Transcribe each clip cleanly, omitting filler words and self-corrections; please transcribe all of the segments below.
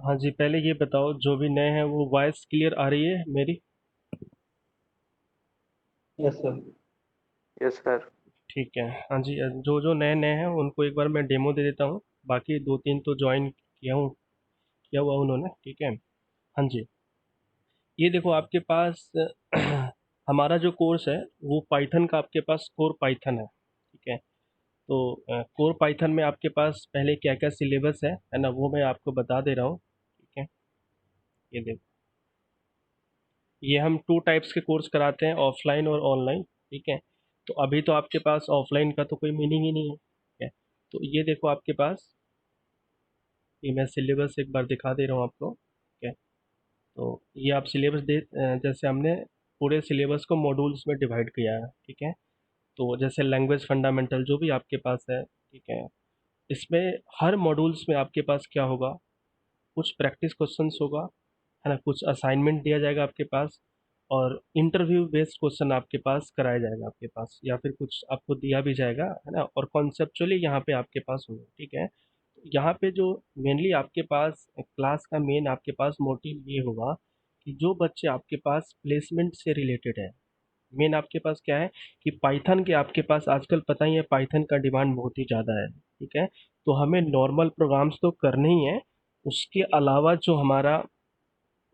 हाँ जी, पहले ये बताओ जो भी नए हैं वो वॉइस क्लियर आ रही है मेरी? Yes sir. Yes sir. ठीक है। हाँ जी, जो जो नए नए हैं उनको एक बार मैं डेमो दे देता हूँ। बाकी दो तीन तो ज्वाइन किया हुआ उन्होंने, ठीक है। हाँ जी, ये देखो आपके पास हमारा जो कोर्स है वो पाइथन का आपके पास कोर पाइथन है, ठीक है। तो कोर पाइथन में आपके पास पहले क्या क्या सिलेबस है ना, वो मैं आपको बता दे रहा हूँ, ठीक है। ये देखो, ये हम टू टाइप्स के कोर्स कराते हैं, ऑफलाइन और ऑनलाइन, ठीक है। तो अभी तो आपके पास ऑफलाइन का तो कोई मीनिंग ही नहीं है, ठीक है। तो ये देखो आपके पास, ये मैं सिलेबस एक बार दिखा दे रहा हूँ आपको, ठीक है। तो ये आप सिलेबस जैसे हमने पूरे सिलेबस को मॉड्यूल्स में डिवाइड किया है, ठीक है। तो जैसे लैंग्वेज फंडामेंटल जो भी आपके पास है, ठीक है, इसमें हर मॉड्यूल्स में आपके पास क्या होगा, कुछ प्रैक्टिस क्वेश्चंस होगा, है ना, कुछ असाइनमेंट दिया जाएगा आपके पास, और इंटरव्यू बेस्ड क्वेश्चन आपके पास कराया जाएगा आपके पास, या फिर कुछ आपको दिया भी जाएगा, है ना, और कॉन्सेप्चुअली यहाँ पे आपके पास होगा, ठीक है। तो यहाँ पे जो मेनली आपके पास क्लास का मेन आपके पास मोटिव ये होगा कि जो बच्चे आपके पास प्लेसमेंट से रिलेटेड है, मेन आपके पास क्या है कि पाइथन के आपके पास आजकल पता ही है पाइथन का डिमांड बहुत ही ज़्यादा है, ठीक है। तो हमें नॉर्मल प्रोग्राम्स तो करने ही है, उसके अलावा जो हमारा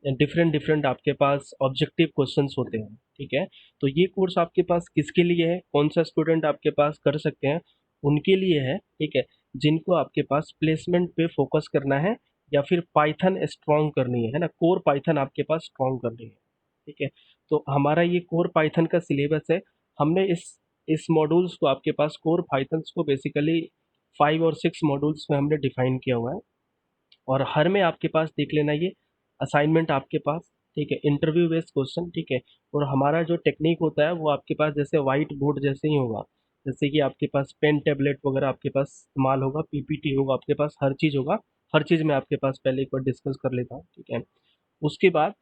डिफरेंट डिफरेंट आपके पास ऑब्जेक्टिव क्वेश्चंस होते हैं, ठीक है। तो ये कोर्स आपके पास किसके लिए है, कौन सा स्टूडेंट आपके पास कर सकते हैं, उनके लिए है, ठीक है, जिनको आपके पास प्लेसमेंट पे फोकस करना है, या फिर पाइथन स्ट्रॉन्ग करनी है ना, कोर पाइथन आपके पास स्ट्रॉन्ग करनी है, ठीक है। तो हमारा ये कोर पाइथन का सिलेबस है। हमने इस मॉड्यूल्स को आपके पास कोर पाइथन्स को बेसिकली 5 और 6 मॉड्यूल्स में हमने डिफाइन किया हुआ है, और हर में आपके पास देख लेना ये असाइनमेंट आपके पास, ठीक है, इंटरव्यू बेस्ड क्वेश्चन, ठीक है। और हमारा जो टेक्निक होता है वो आपके पास जैसे वाइट बोर्ड जैसे ही होगा, जैसे कि आपके पास पेन टेबलेट वगैरह आपके पास इस्तेमाल होगा, पीपीटी होगा आपके पास, हर चीज़ होगा। हर चीज़ मैं आपके पास पहले एक बार डिस्कस कर लेता हूँ, ठीक है। उसके बाद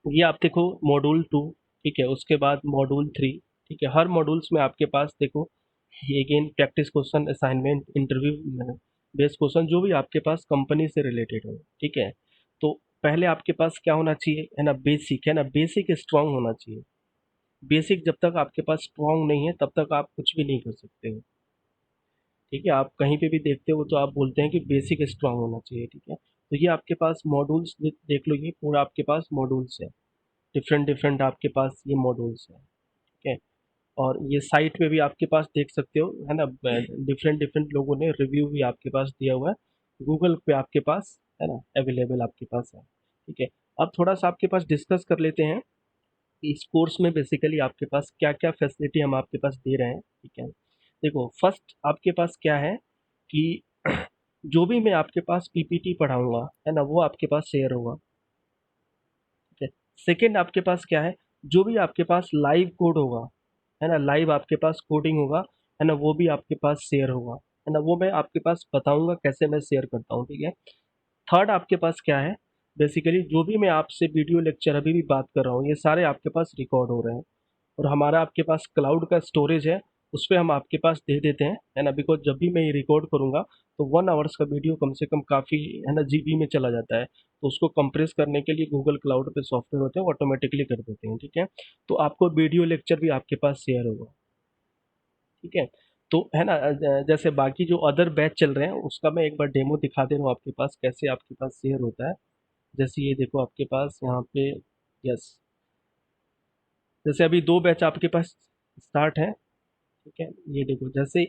ये आप देखो मॉड्यूल 2, ठीक है, उसके बाद मॉड्यूल 3, ठीक है। हर मॉड्यूल्स में आपके पास देखो ये again practice question, assignment, interview based question जो भी आपके पास कंपनी से रिलेटेड हो, ठीक है। तो पहले आपके पास क्या होना चाहिए, है ना, बेसिक, है ना, बेसिक स्ट्रांग होना चाहिए। बेसिक जब तक आपके पास स्ट्रांग नहीं है तब तक आप कुछ भी नहीं कर सकते हो, ठीक है। आप कहीं पे भी देखते हो तो आप बोलते हैं कि बेसिक स्ट्रांग होना चाहिए, ठीक है। तो ये आपके पास मॉड्यूल्स देख लो, ये पूरा आपके पास मॉड्यूल्स है, डिफरेंट डिफरेंट आपके पास ये मॉड्यूल्स है, ठीक है। और ये साइट पे भी आपके पास देख सकते हो, है ना, डिफरेंट डिफरेंट लोगों ने रिव्यू भी आपके पास दिया हुआ है, गूगल पे आपके पास, है ना, अवेलेबल आपके पास है, ठीक है। अब थोड़ा सा आपके पास डिस्कस कर लेते हैं कि इस कोर्स में बेसिकली आपके पास क्या क्या फैसिलिटी हम आपके पास दे रहे हैं, ठीक है। देखो फर्स्ट आपके पास क्या है कि जो भी मैं आपके पास पीपीटी पढ़ाऊंगा, है ना, वो आपके पास शेयर होगा, ठीक है। सेकेंड आपके पास क्या है, जो भी आपके पास लाइव कोड होगा, है ना, लाइव आपके पास कोडिंग होगा, है ना, वो भी आपके पास शेयर होगा, है ना, वो मैं आपके पास बताऊंगा कैसे मैं शेयर करता हूँ, ठीक है। थर्ड आपके पास क्या है, बेसिकली जो भी मैं आपसे वीडियो लेक्चर अभी भी बात कर रहा हूँ ये सारे आपके पास रिकॉर्ड हो रहे हैं, और हमारा आपके पास क्लाउड का स्टोरेज है, उस पे हम आपके पास दे देते हैं, है ना, बिकॉज़ जब भी मैं ये रिकॉर्ड करूँगा तो 1 आवर्स का वीडियो कम से कम काफ़ी, है ना, जीबी में चला जाता है। तो उसको कंप्रेस करने के लिए गूगल क्लाउड पे सॉफ्टवेयर होते हैं, वो ऑटोमेटिकली कर देते हैं, ठीक है। तो आपको वीडियो लेक्चर भी आपके पास शेयर होगा, ठीक है। तो है ना, जैसे बाकी जो अदर बैच चल रहे हैं उसका मैं एक बार डेमो दिखा दे रहा हूँ आपके पास कैसे आपके पास शेयर होता है। जैसे ये देखो आपके पास यहाँ पे, यस, जैसे अभी 2 बैच आपके पास स्टार्ट है, ठीक है। ये देखो जैसे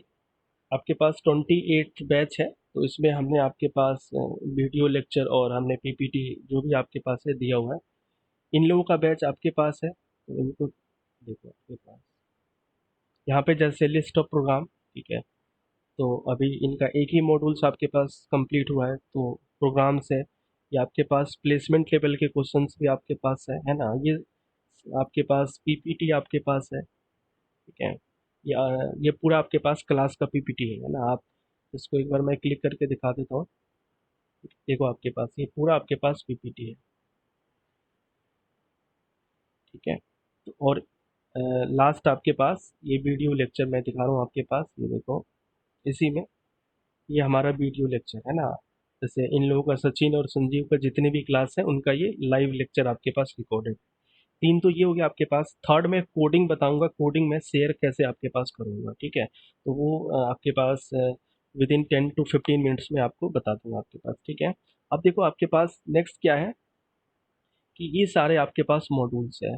आपके पास 28 बैच है, तो इसमें हमने आपके पास वीडियो लेक्चर और हमने पीपीटी जो भी आपके पास है दिया हुआ है। इन लोगों का बैच आपके पास है, तो इनको देखो आपके पास यहाँ पे जैसे लिस्ट ऑफ प्रोग्राम, ठीक है। तो अभी इनका एक ही मॉड्यूल्स आपके पास कंप्लीट हुआ है, तो प्रोग्राम्स है, ये आपके पास प्लेसमेंट लेवल के क्वेश्चंस भी आपके पास है ना, ये आपके पास पीपीटी आपके पास है, ठीक है। ये पूरा आपके पास क्लास का पीपीटी है ना। आप इसको एक बार मैं क्लिक करके दिखा देता हूँ, देखो आपके पास ये पूरा आपके पास पीपीटी है, ठीक है। तो और लास्ट आपके पास ये वीडियो लेक्चर मैं दिखा रहा हूँ आपके पास, ये देखो इसी में ये हमारा वीडियो लेक्चर है ना। जैसे इन लोगों का सचिन और संजीव का जितने भी क्लास है उनका ये लाइव लेक्चर आपके पास रिकॉर्डेड। तीन तो ये हो गया आपके पास। थर्ड में कोडिंग बताऊंगा, कोडिंग में शेयर कैसे आपके पास करूंगा, ठीक है। तो वो आपके पास विद इन 10 to 15 मिनट्स में आपको बता दूंगा आपके पास, ठीक है। अब देखो आपके पास नेक्स्ट क्या है कि ये सारे आपके पास मॉड्यूल्स है,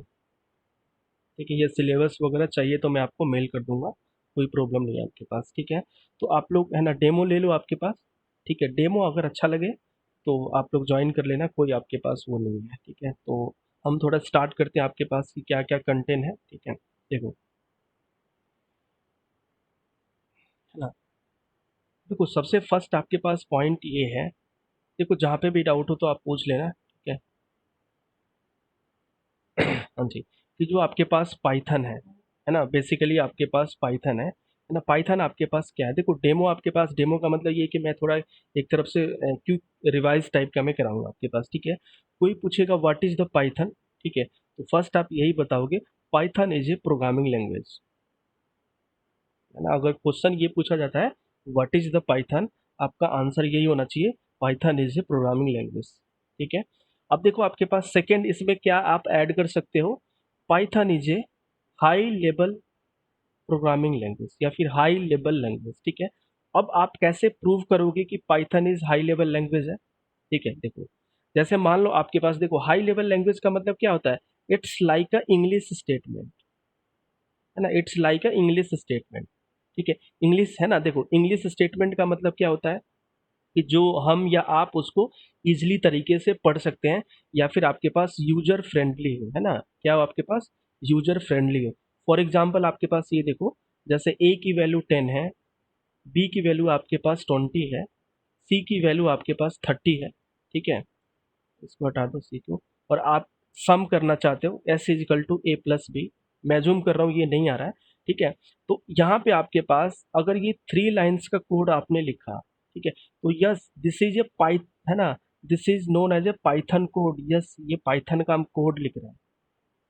ठीक है। ये सिलेबस वगैरह चाहिए तो मैं आपको मेल कर दूंगा, कोई प्रॉब्लम नहीं है आपके पास, ठीक है। तो आप लोग है ना डेमो ले लो आपके पास, ठीक है। डेमो अगर अच्छा लगे तो आप लोग ज्वाइन कर लेना, कोई आपके पास वो नहीं है, ठीक है। तो हम थोड़ा स्टार्ट करते हैं आपके पास कि क्या क्या कंटेंट है, ठीक है। देखो, है ना, देखो सबसे फर्स्ट आपके पास पॉइंट ये है, देखो जहाँ पे भी डाउट हो तो आप पूछ लेना, ठीक है। हाँ जी, कि जो आपके पास पाइथन है ना, बेसिकली आपके पास पाइथन है ना। पाइथन आपके पास क्या है, देखो डेमो आपके पास, डेमो का मतलब ये है कि मैं थोड़ा एक तरफ से क्यों रिवाइज टाइप का मैं कराऊंगा आपके पास, ठीक है। कोई पूछेगा व्हाट इज द पाइथन, ठीक है, तो फर्स्ट आप यही बताओगे Python is A programming language, है ना। अगर क्वेश्चन ये पूछा जाता है व्हाट इज द पाइथन, आपका आंसर यही होना चाहिए Python is A programming language, ठीक है। अब देखो आपके पास सेकंड इसमें क्या आप ऐड कर सकते हो, Python is A high level programming language या फिर हाई लेवल लैंग्वेज, ठीक है। अब आप कैसे प्रूव करोगे कि Python is high level language है, ठीक है। देखो जैसे मान लो आपके पास, देखो हाई लेवल लैंग्वेज का मतलब क्या होता है, it's like a English statement, है ना, it's like a English statement, ठीक है। इंग्लिश है ना, देखो इंग्लिश स्टेटमेंट का मतलब क्या होता है कि जो हम या आप उसको इजीली तरीके से पढ़ सकते हैं, या फिर आपके पास यूजर फ्रेंडली हो, है ना, क्या हो आपके पास, यूजर फ्रेंडली हो। फॉर एग्जांपल आपके पास ये देखो, जैसे ए की वैल्यू 10 है, बी की वैल्यू आपके पास 20 है, सी की वैल्यू आपके पास 30 है, ठीक है। इसको हटा दो सी को, और आप सम करना चाहते हो S is equal to A plus B, मैं जूम कर रहा हूँ ये नहीं आ रहा है, ठीक है। तो यहाँ पे आपके पास अगर ये 3 लाइन्स का कोड आपने लिखा, ठीक है, तो yes this is a Python, है ना, this is known as a Python code, yes ये पाइथन का हम कोड लिख रहे हैं,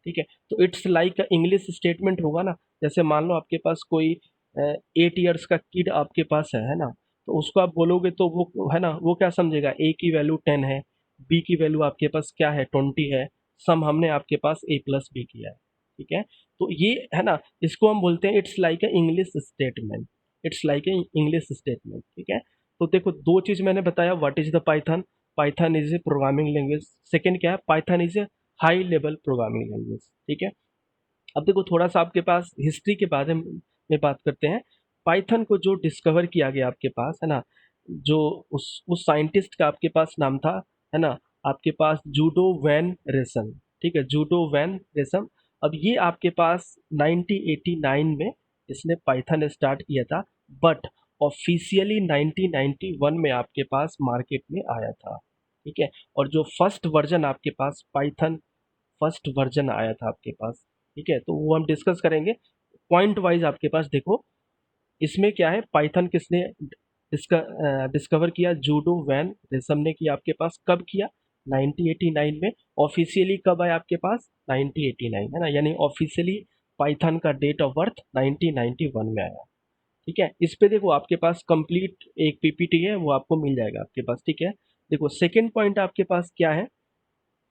ठीक है। तो इट्स लाइक इंग्लिश स्टेटमेंट होगा ना। जैसे मान लो आपके पास कोई 8 ईयर्स का किड आपके पास है ना, तो उसको आप बोलोगे तो वो है ना, वो क्या समझेगा, ए की वैल्यू 10 है, बी की वैल्यू आपके पास क्या है 20 है, सम हमने आपके पास ए प्लस बी किया है, ठीक है। तो ये है ना, इसको हम बोलते हैं it's like a English statement, it's like a English statement, ठीक है। तो देखो दो चीज मैंने बताया, what is the Python, Python is A programming language, second क्या है, Python is A high level programming language, ठीक है। अब देखो थोड़ा सा आपके पास हिस्ट्री के बारे में बात करते हैं। पाइथन को जो डिस्कवर किया गया आपके पास, है ना, जो उस साइंटिस्ट का आपके पास नाम था, है ना, आपके पास जूडो वैन रेसन, ठीक है, जूडो वैन रेसन। अब ये आपके पास 1989 में इसने पाइथन स्टार्ट किया था, बट ऑफिशियली 1991 में आपके पास मार्केट में आया था, ठीक है। और जो फर्स्ट वर्जन आपके पास पाइथन, फर्स्ट वर्जन आया था आपके पास, ठीक है, तो वो हम डिस्कस करेंगे पॉइंट वाइज। आपके पास देखो इसमें क्या है, पाइथन किसने डिस्कवर किया, जूडो वैन रेसम ने किया आपके पास, कब किया 1989 में। ऑफिशियली कब आया आपके पास 1989, है ना, यानी ऑफिशियली पाइथन का डेट ऑफ बर्थ 1991 में आया, ठीक है। इस पे देखो आपके पास कंप्लीट एक पीपीटी है, वो आपको मिल जाएगा आपके पास, ठीक है। देखो सेकेंड पॉइंट आपके पास क्या है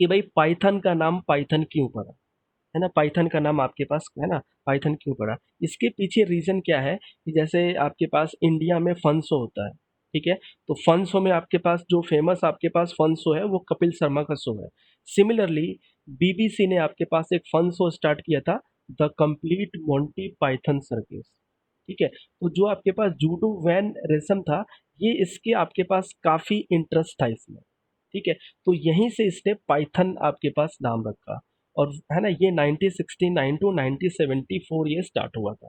कि भाई पाइथन का नाम पाइथन क्यों पड़ा, है ना, पाइथन का नाम आपके पास है ना पाइथन क्यों पड़ा। इसके पीछे रीजन क्या है कि जैसे आपके पास इंडिया में फन शो होता है, ठीक है, तो फन शो में आपके पास जो फेमस आपके पास फन शो है वो कपिल शर्मा का शो है। सिमिलरली बीबीसी ने आपके पास एक फन शो स्टार्ट किया था, the complete Monty Python circus, ठीक है। तो जो आपके पास जूडो वैन रेसम था, ये इसके आपके पास काफी इंटरेस्ट था इसमें, ठीक है। तो यहीं से इसने पाइथन आपके पास नाम रखा, और है ना ये 1969 टू 1974 ये स्टार्ट हुआ था,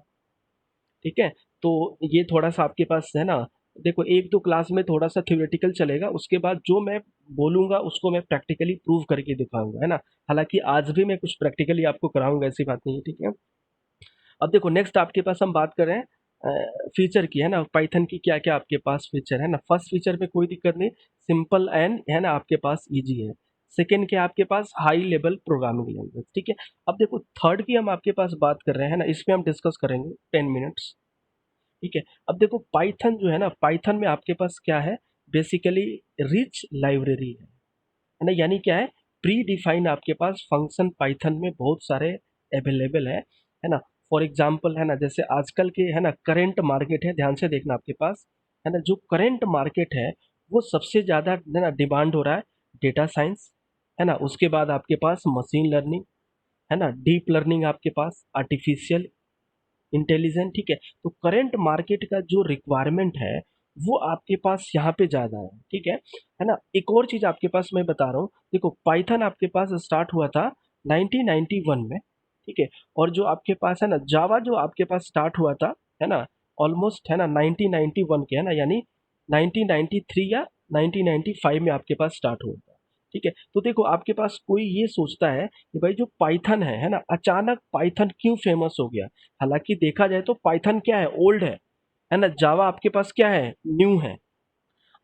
ठीक है। तो ये थोड़ा सा आपके पास है ना, देखो एक दो क्लास में थोड़ा सा थ्योरेटिकल चलेगा, उसके बाद जो मैं बोलूंगा उसको मैं प्रैक्टिकली प्रूव करके दिखाऊंगा, है ना। हालांकि आज भी मैं कुछ प्रैक्टिकली आपको कराऊंगा, ऐसी बात नहीं है, ठीक है। अब देखो नेक्स्ट आपके पास हम बात कर रहे हैं फीचर की, है ना, पाइथन की क्या क्या आपके पास फीचर है ना। फर्स्ट फीचर में कोई दिक्कत नहीं, सिंपल एंड है ना आपके पास इजी है। सेकेंड क्या आपके पास हाई लेवल प्रोग्रामिंग लैंग्वेज, ठीक है। अब देखो थर्ड की हम आपके पास बात कर रहे हैं ना, इसमें हम डिस्कस करेंगे 10 मिनट्स, ठीक है। अब देखो पाइथन जो है ना, पाइथन में आपके पास क्या है, बेसिकली रिच लाइब्रेरी है ना, यानी क्या है, प्री डिफाइन आपके पास फंक्शन पाइथन में बहुत सारे अवेलेबल है ना। फॉर एग्जांपल है ना, जैसे आजकल के है ना करंट मार्केट है, ध्यान से देखना आपके पास है ना, जो करंट मार्केट है वो सबसे ज़्यादा है ना डिमांड हो रहा है डेटा साइंस है ना, उसके बाद आपके पास मशीन लर्निंग है ना, डीप लर्निंग आपके पास आर्टिफिशियल इंटेलिजेंट, ठीक है। तो करंट मार्केट का जो रिक्वायरमेंट है वो आपके पास यहाँ पे ज़्यादा ठीक है ना। एक और चीज़ आपके पास मैं बता रहा हूँ, देखो पाइथन आपके पास स्टार्ट हुआ था 1991 में, ठीक है। और जो आपके पास है ना जावा जो आपके पास स्टार्ट हुआ था है ना, ऑलमोस्ट है ना 1991 के है ना, यानी 1993 या 1995 में आपके पास स्टार्ट हुआ था, ठीक है। तो देखो आपके पास कोई ये सोचता है कि भाई जो पाइथन है ना, अचानक पाइथन क्यों फेमस हो गया। हालांकि देखा जाए तो पाइथन क्या है, ओल्ड है ना, जावा आपके पास क्या है, न्यू है।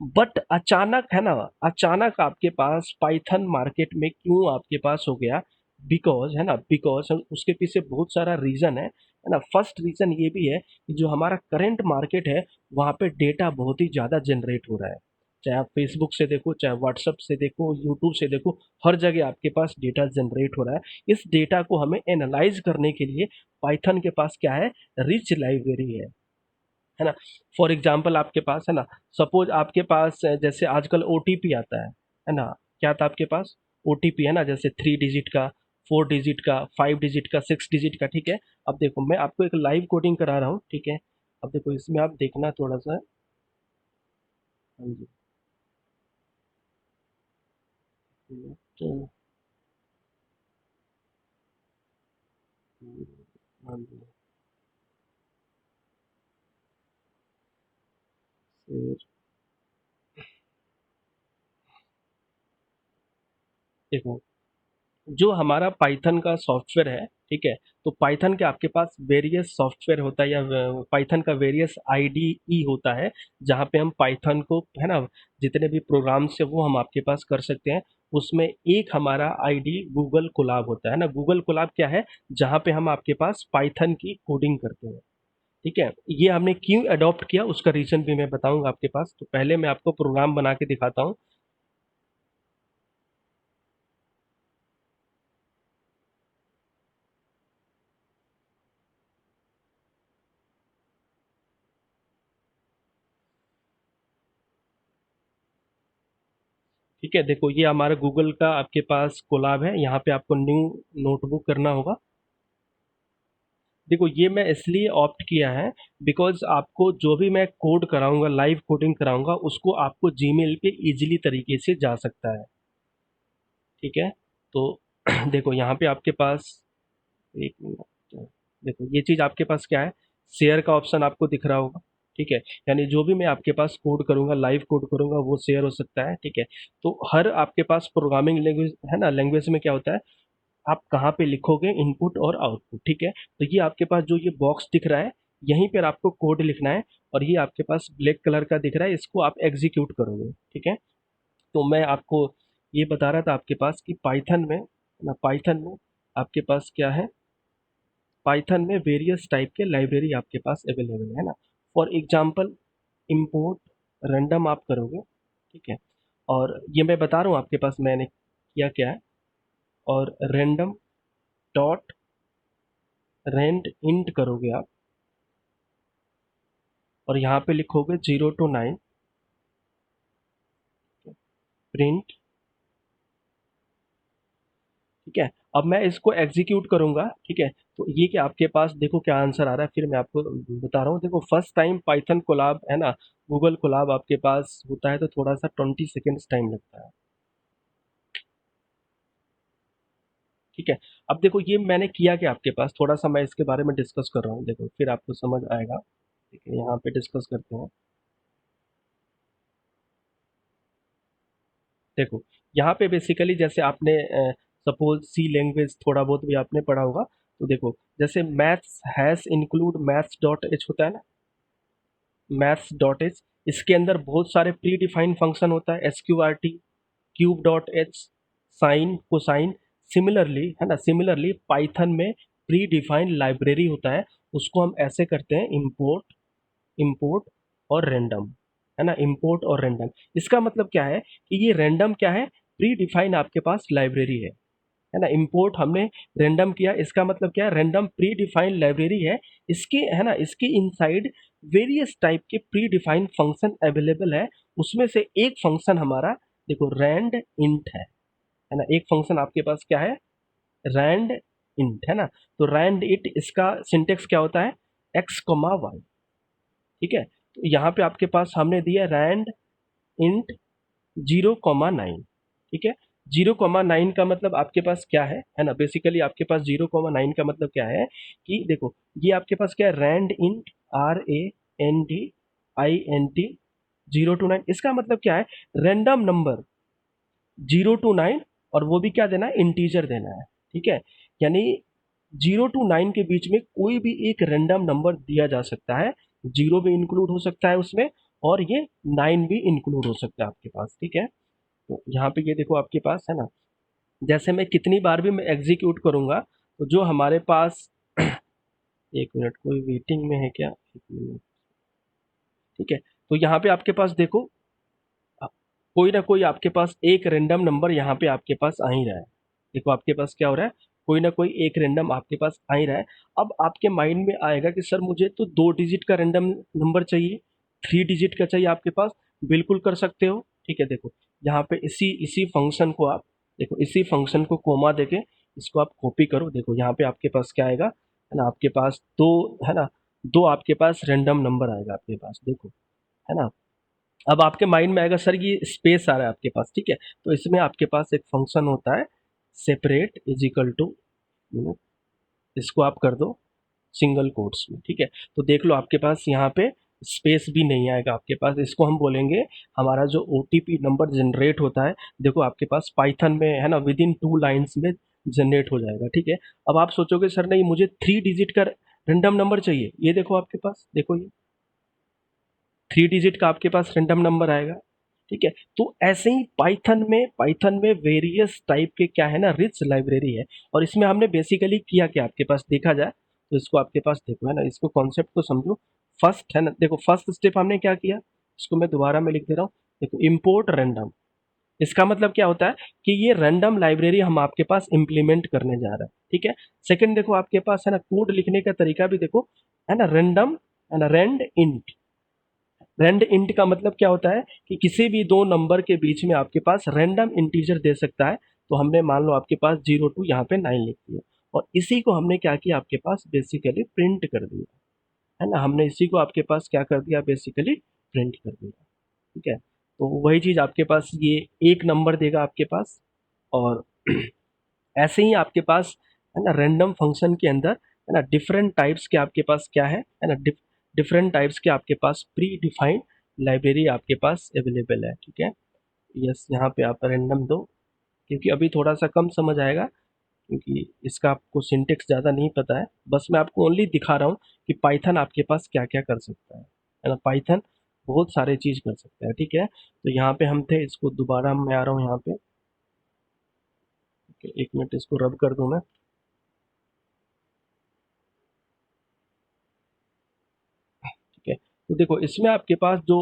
बट अचानक है ना, अचानक आपके पास पाइथन मार्केट में क्यों आपके पास हो गया, बिकॉज है ना, बिकॉज उसके पीछे बहुत सारा रीजन है ना। फर्स्ट रीजन ये भी है कि जो हमारा करंट मार्केट है वहाँ पे डेटा बहुत ही ज़्यादा जनरेट हो रहा है, चाहे आप फेसबुक से देखो, चाहे व्हाट्सअप से देखो, यूट्यूब से देखो, हर जगह आपके पास डेटा जनरेट हो रहा है। इस डेटा को हमें एनालाइज करने के लिए पाइथन के पास क्या है, रिच लाइब्रेरी है ना। फॉर एग्जाम्पल आपके पास है ना, सपोज आपके पास जैसे आजकल ओटीपी आता है ना, क्या आता है आपके पास, ओटीपी है ना, जैसे 3 डिजिट का, 4 डिजिट का, 5 डिजिट का, 6 डिजिट का, ठीक है। अब देखो मैं आपको एक लाइव कोडिंग करा रहा हूँ, ठीक है। अब देखो इसमें आप देखना थोड़ा सा, हाँ जी, तो, हाँ जी, फिर देखो जो हमारा पाइथन का सॉफ्टवेयर है, ठीक है। तो पाइथन के आपके पास वेरियस सॉफ्टवेयर होता है, या पाइथन का वेरियस आईडीई होता है, जहाँ पे हम पाइथन को है ना, जितने भी प्रोग्राम्स है वो हम आपके पास कर सकते हैं। उसमें एक हमारा आईडी गूगल कोलाब होता है ना, गूगल कोलाब क्या है, जहाँ पे हम आपके पास पाइथन की कोडिंग करते हैं, ठीक है। ये हमने क्यों अडॉप्ट किया उसका रीजन भी मैं बताऊंगा आपके पास, तो पहले मैं आपको प्रोग्राम बना के दिखाता हूँ। ठीक है, देखो ये हमारा गूगल का आपके पास कोलाब है, यहाँ पे आपको न्यू नोटबुक करना होगा। देखो ये मैं इसलिए ऑप्ट किया है बिकॉज आपको जो भी मैं कोड कराऊंगा, लाइव कोडिंग कराऊंगा, उसको आपको जीमेल पे इजीली तरीके से जा सकता है, ठीक है। तो देखो यहाँ पे आपके पास, एक मिनट, देखो ये चीज़ आपके पास क्या है, शेयर का ऑप्शन आपको दिख रहा होगा, ठीक है। यानी जो भी मैं आपके पास कोड करूंगा, लाइव कोड करूंगा, वो शेयर हो सकता है, ठीक है। तो हर आपके पास प्रोग्रामिंग लैंग्वेज है ना, लैंग्वेज में क्या होता है, आप कहाँ पे लिखोगे इनपुट और आउटपुट, ठीक है। तो ये आपके पास जो ये बॉक्स दिख रहा है, यहीं पर आपको कोड लिखना है, और ये आपके पास ब्लैक कलर का दिख रहा है, इसको आप एग्जीक्यूट करोगे, ठीक है। तो मैं आपको ये बता रहा था आपके पास कि पाइथन में ना, पाइथन में आपके पास क्या है, पाइथन में वेरियस टाइप के लाइब्रेरी आपके पास अवेलेबल है ना। फॉर एग्जांपल इंपोर्ट रैंडम आप करोगे, ठीक है। और ये मैं बता रहा हूँ आपके पास मैंने किया क्या है, और रैंडम डॉट रेंड इंट करोगे आप, और यहाँ पे लिखोगे 0 to 9, प्रिंट, ठीक है। अब मैं इसको एग्जीक्यूट करूंगा, ठीक है। तो ये कि आपके पास देखो क्या आंसर आ रहा है, फिर मैं आपको बता रहा हूँ। देखो फर्स्ट टाइम पाइथन कोलाब है ना, गूगल कोलाब आपके पास होता है तो थोड़ा सा 20 सेकेंड्स टाइम लगता है, ठीक है। अब देखो ये मैंने किया कि आपके पास थोड़ा सा मैं इसके बारे में डिस्कस कर रहा हूँ, देखो फिर आपको समझ आएगा, ठीक है। यहाँ पे डिस्कस करते हैं, देखो यहाँ पे बेसिकली जैसे आपने सपोज सी लैंग्वेज थोड़ा बहुत भी आपने पढ़ा होगा, तो देखो जैसे maths hash include maths dot H होता है ना, मैथ्स डॉट एच, इसके अंदर बहुत सारे प्री डिफाइंड फंक्शन होता है, S Q R T, cube dot H, sine cosine. Similarly है ना, सिमिलरली पाइथन में प्री डिफाइंड लाइब्रेरी होता है, उसको हम ऐसे करते हैं, इंपोर्ट, इंपोर्ट और रैंडम, है ना, इंपोर्ट और रैंडम। इसका मतलब क्या है कि ये रैंडम क्या है, प्री डिफाइन आपके पास लाइब्रेरी है ना। इंपोर्ट हमने रैंडम किया, इसका मतलब क्या है, रैंडम प्री डिफाइंड लाइब्रेरी है। इसके है ना, इसके इनसाइड वेरियस टाइप के प्री डिफाइंड फंक्शन अवेलेबल है। उसमें से एक फंक्शन हमारा देखो रैंड इंट है ना। एक फंक्शन आपके पास क्या है, रैंड इंट है ना। तो रैंड इंट इसका सिंटेक्स क्या होता है, एक्स कॉमा वाई, ठीक है। तो यहाँ पे आपके पास हमने दिया रैंड इंट 0,9, ठीक है। 0,9 का मतलब आपके पास क्या है ना, बेसिकली आपके पास 0,9 का मतलब क्या है कि देखो ये आपके पास क्या है, Rand int RAND INT 0 to 9। इसका मतलब क्या है, रैंडम नंबर 0 to 9, और वो भी क्या देना है, इंटीजर देना है, ठीक है। यानी 0 to 9 के बीच में कोई भी एक रैंडम नंबर दिया जा सकता है। 0 भी इंक्लूड हो सकता है उसमें, और ये 9 भी इंक्लूड हो सकता है आपके पास, ठीक है। तो यहाँ पे ये देखो आपके पास है ना, जैसे मैं कितनी बार भी मैं एग्जीक्यूट करूंगा तो जो हमारे पास एक मिनट, कोई वेटिंग में है क्या, एक मिनट, ठीक है। तो यहाँ पे आपके पास देखो कोई ना कोई आपके पास एक रैंडम नंबर यहाँ पे आपके पास आ ही रहा है। देखो आपके पास क्या हो रहा है, कोई ना कोई एक रैंडम आपके पास आ ही रहा है। अब आपके माइंड में आएगा कि सर मुझे तो 2 डिजिट का रैंडम नंबर चाहिए, 3 डिजिट का चाहिए आपके पास, बिल्कुल कर सकते हो, ठीक है। देखो यहाँ पे इसी इसी फंक्शन को आप देखो, इसी फंक्शन को कोमा देके इसको आप कॉपी करो। देखो यहाँ पे आपके पास क्या आएगा, है ना, आपके पास दो, है ना, दो आपके पास रैंडम नंबर आएगा आपके पास, देखो, है ना। अब आपके माइंड में आएगा सर ये स्पेस आ रहा है आपके पास, ठीक है। तो इसमें आपके पास एक फंक्शन होता है सेपरेट इज इक्वल टू, इसको आप कर दो सिंगल कोट्स में, ठीक है। तो देख लो आपके पास यहाँ पे स्पेस भी नहीं आएगा आपके पास। इसको हम बोलेंगे हमारा जो OTP नंबर जनरेट होता है, देखो आपके पास पाइथन में है ना, विद इन 2 लाइन्स में जनरेट हो जाएगा, ठीक है। अब आप सोचोगे सर नहीं मुझे 3 डिजिट का रैंडम नंबर चाहिए, ये देखो आपके पास, देखो ये 3 डिजिट का आपके पास रैंडम नंबर आएगा, ठीक है। तो ऐसे ही पाइथन में वेरियस टाइप के क्या है ना, रिच लाइब्रेरी है। और इसमें हमने बेसिकली किया क्या, आपके पास देखा जाए तो इसको आपके पास देखो है ना, इसको कॉन्सेप्ट को समझो। फर्स्ट है ना, देखो फर्स्ट स्टेप हमने क्या किया, इसको मैं दोबारा में लिख दे रहा हूँ। देखो इम्पोर्ट रैंडम, इसका मतलब क्या होता है कि ये रैंडम लाइब्रेरी हम आपके पास इंप्लीमेंट करने जा रहे हैं, ठीक है। सेकंड देखो आपके पास है ना, कोड लिखने का तरीका भी देखो, है ना, रैंडम, है ना, रैंड इंट। रैंड इंट का मतलब क्या होता है कि किसी भी दो नंबर के बीच में आपके पास रैंडम इंटीजर दे सकता है। तो हमने मान लो आपके पास 0 to यहाँ पे 9 लिख दिया, और इसी को हमने क्या किया, आपके पास बेसिकली प्रिंट कर दिया, है ना। हमने इसी को आपके पास क्या कर दिया, बेसिकली प्रिंट कर दिया, ठीक है। तो वही चीज़ आपके पास ये एक नंबर देगा आपके पास। और ऐसे ही आपके पास है ना, रैंडम फंक्शन के अंदर है ना, डिफरेंट टाइप्स के आपके पास क्या है ना, डिफरेंट टाइप्स के आपके पास प्री डिफाइंड लाइब्रेरी आपके पास अवेलेबल है, ठीक है। यस, यहाँ पे आप रैंडम दो, क्योंकि अभी थोड़ा सा कम समझ आएगा, क्योंकि इसका आपको सिंटेक्स ज़्यादा नहीं पता है। बस मैं आपको ओनली दिखा रहा हूँ कि पाइथन आपके पास क्या क्या कर सकता है ना। पाइथन बहुत सारे चीज़ कर सकता है, ठीक है। तो यहाँ पे हम थे, इसको दोबारा मैं आ रहा हूँ यहाँ पे, एक मिनट इसको रब कर दूँ मैं, ठीक है। तो देखो इसमें आपके पास जो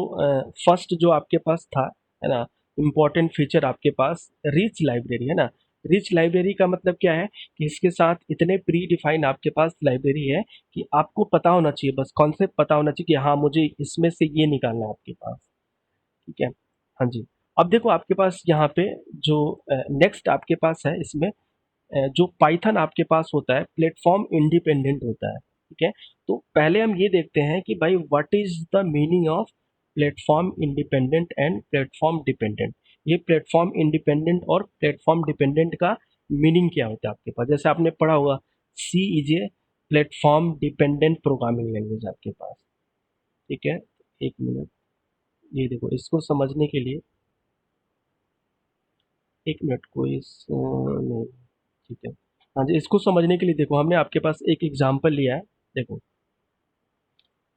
फर्स्ट जो आपके पास था, है ना, इम्पोर्टेंट फीचर आपके पास रिच लाइब्रेरी है ना। रिच लाइब्रेरी का मतलब क्या है कि इसके साथ इतने प्री डिफाइन आपके पास लाइब्रेरी है कि आपको पता होना चाहिए, बस कॉन्सेप्ट पता होना चाहिए कि हाँ मुझे इसमें से ये निकालना है आपके पास, ठीक है। हाँ जी। अब देखो आपके पास यहाँ पे जो नेक्स्ट आपके पास है, इसमें जो पाइथन आपके पास होता है प्लेटफॉर्म इंडिपेंडेंट होता है, ठीक है। तो पहले हम ये देखते हैं कि भाई what is the meaning of platform independent and platform dependent. ये प्लेटफॉर्म इंडिपेंडेंट और प्लेटफॉर्म डिपेंडेंट का मीनिंग क्या होता है आपके पास, जैसे आपने पढ़ा होगा C is a platform dependent programming language आपके पास, ठीक है। एक मिनट, ये देखो इसको समझने के लिए, एक मिनट, कोई नहीं, ठीक है। हाँ जी, इसको समझने के लिए देखो हमने आपके पास एक एग्जांपल लिया है, देखो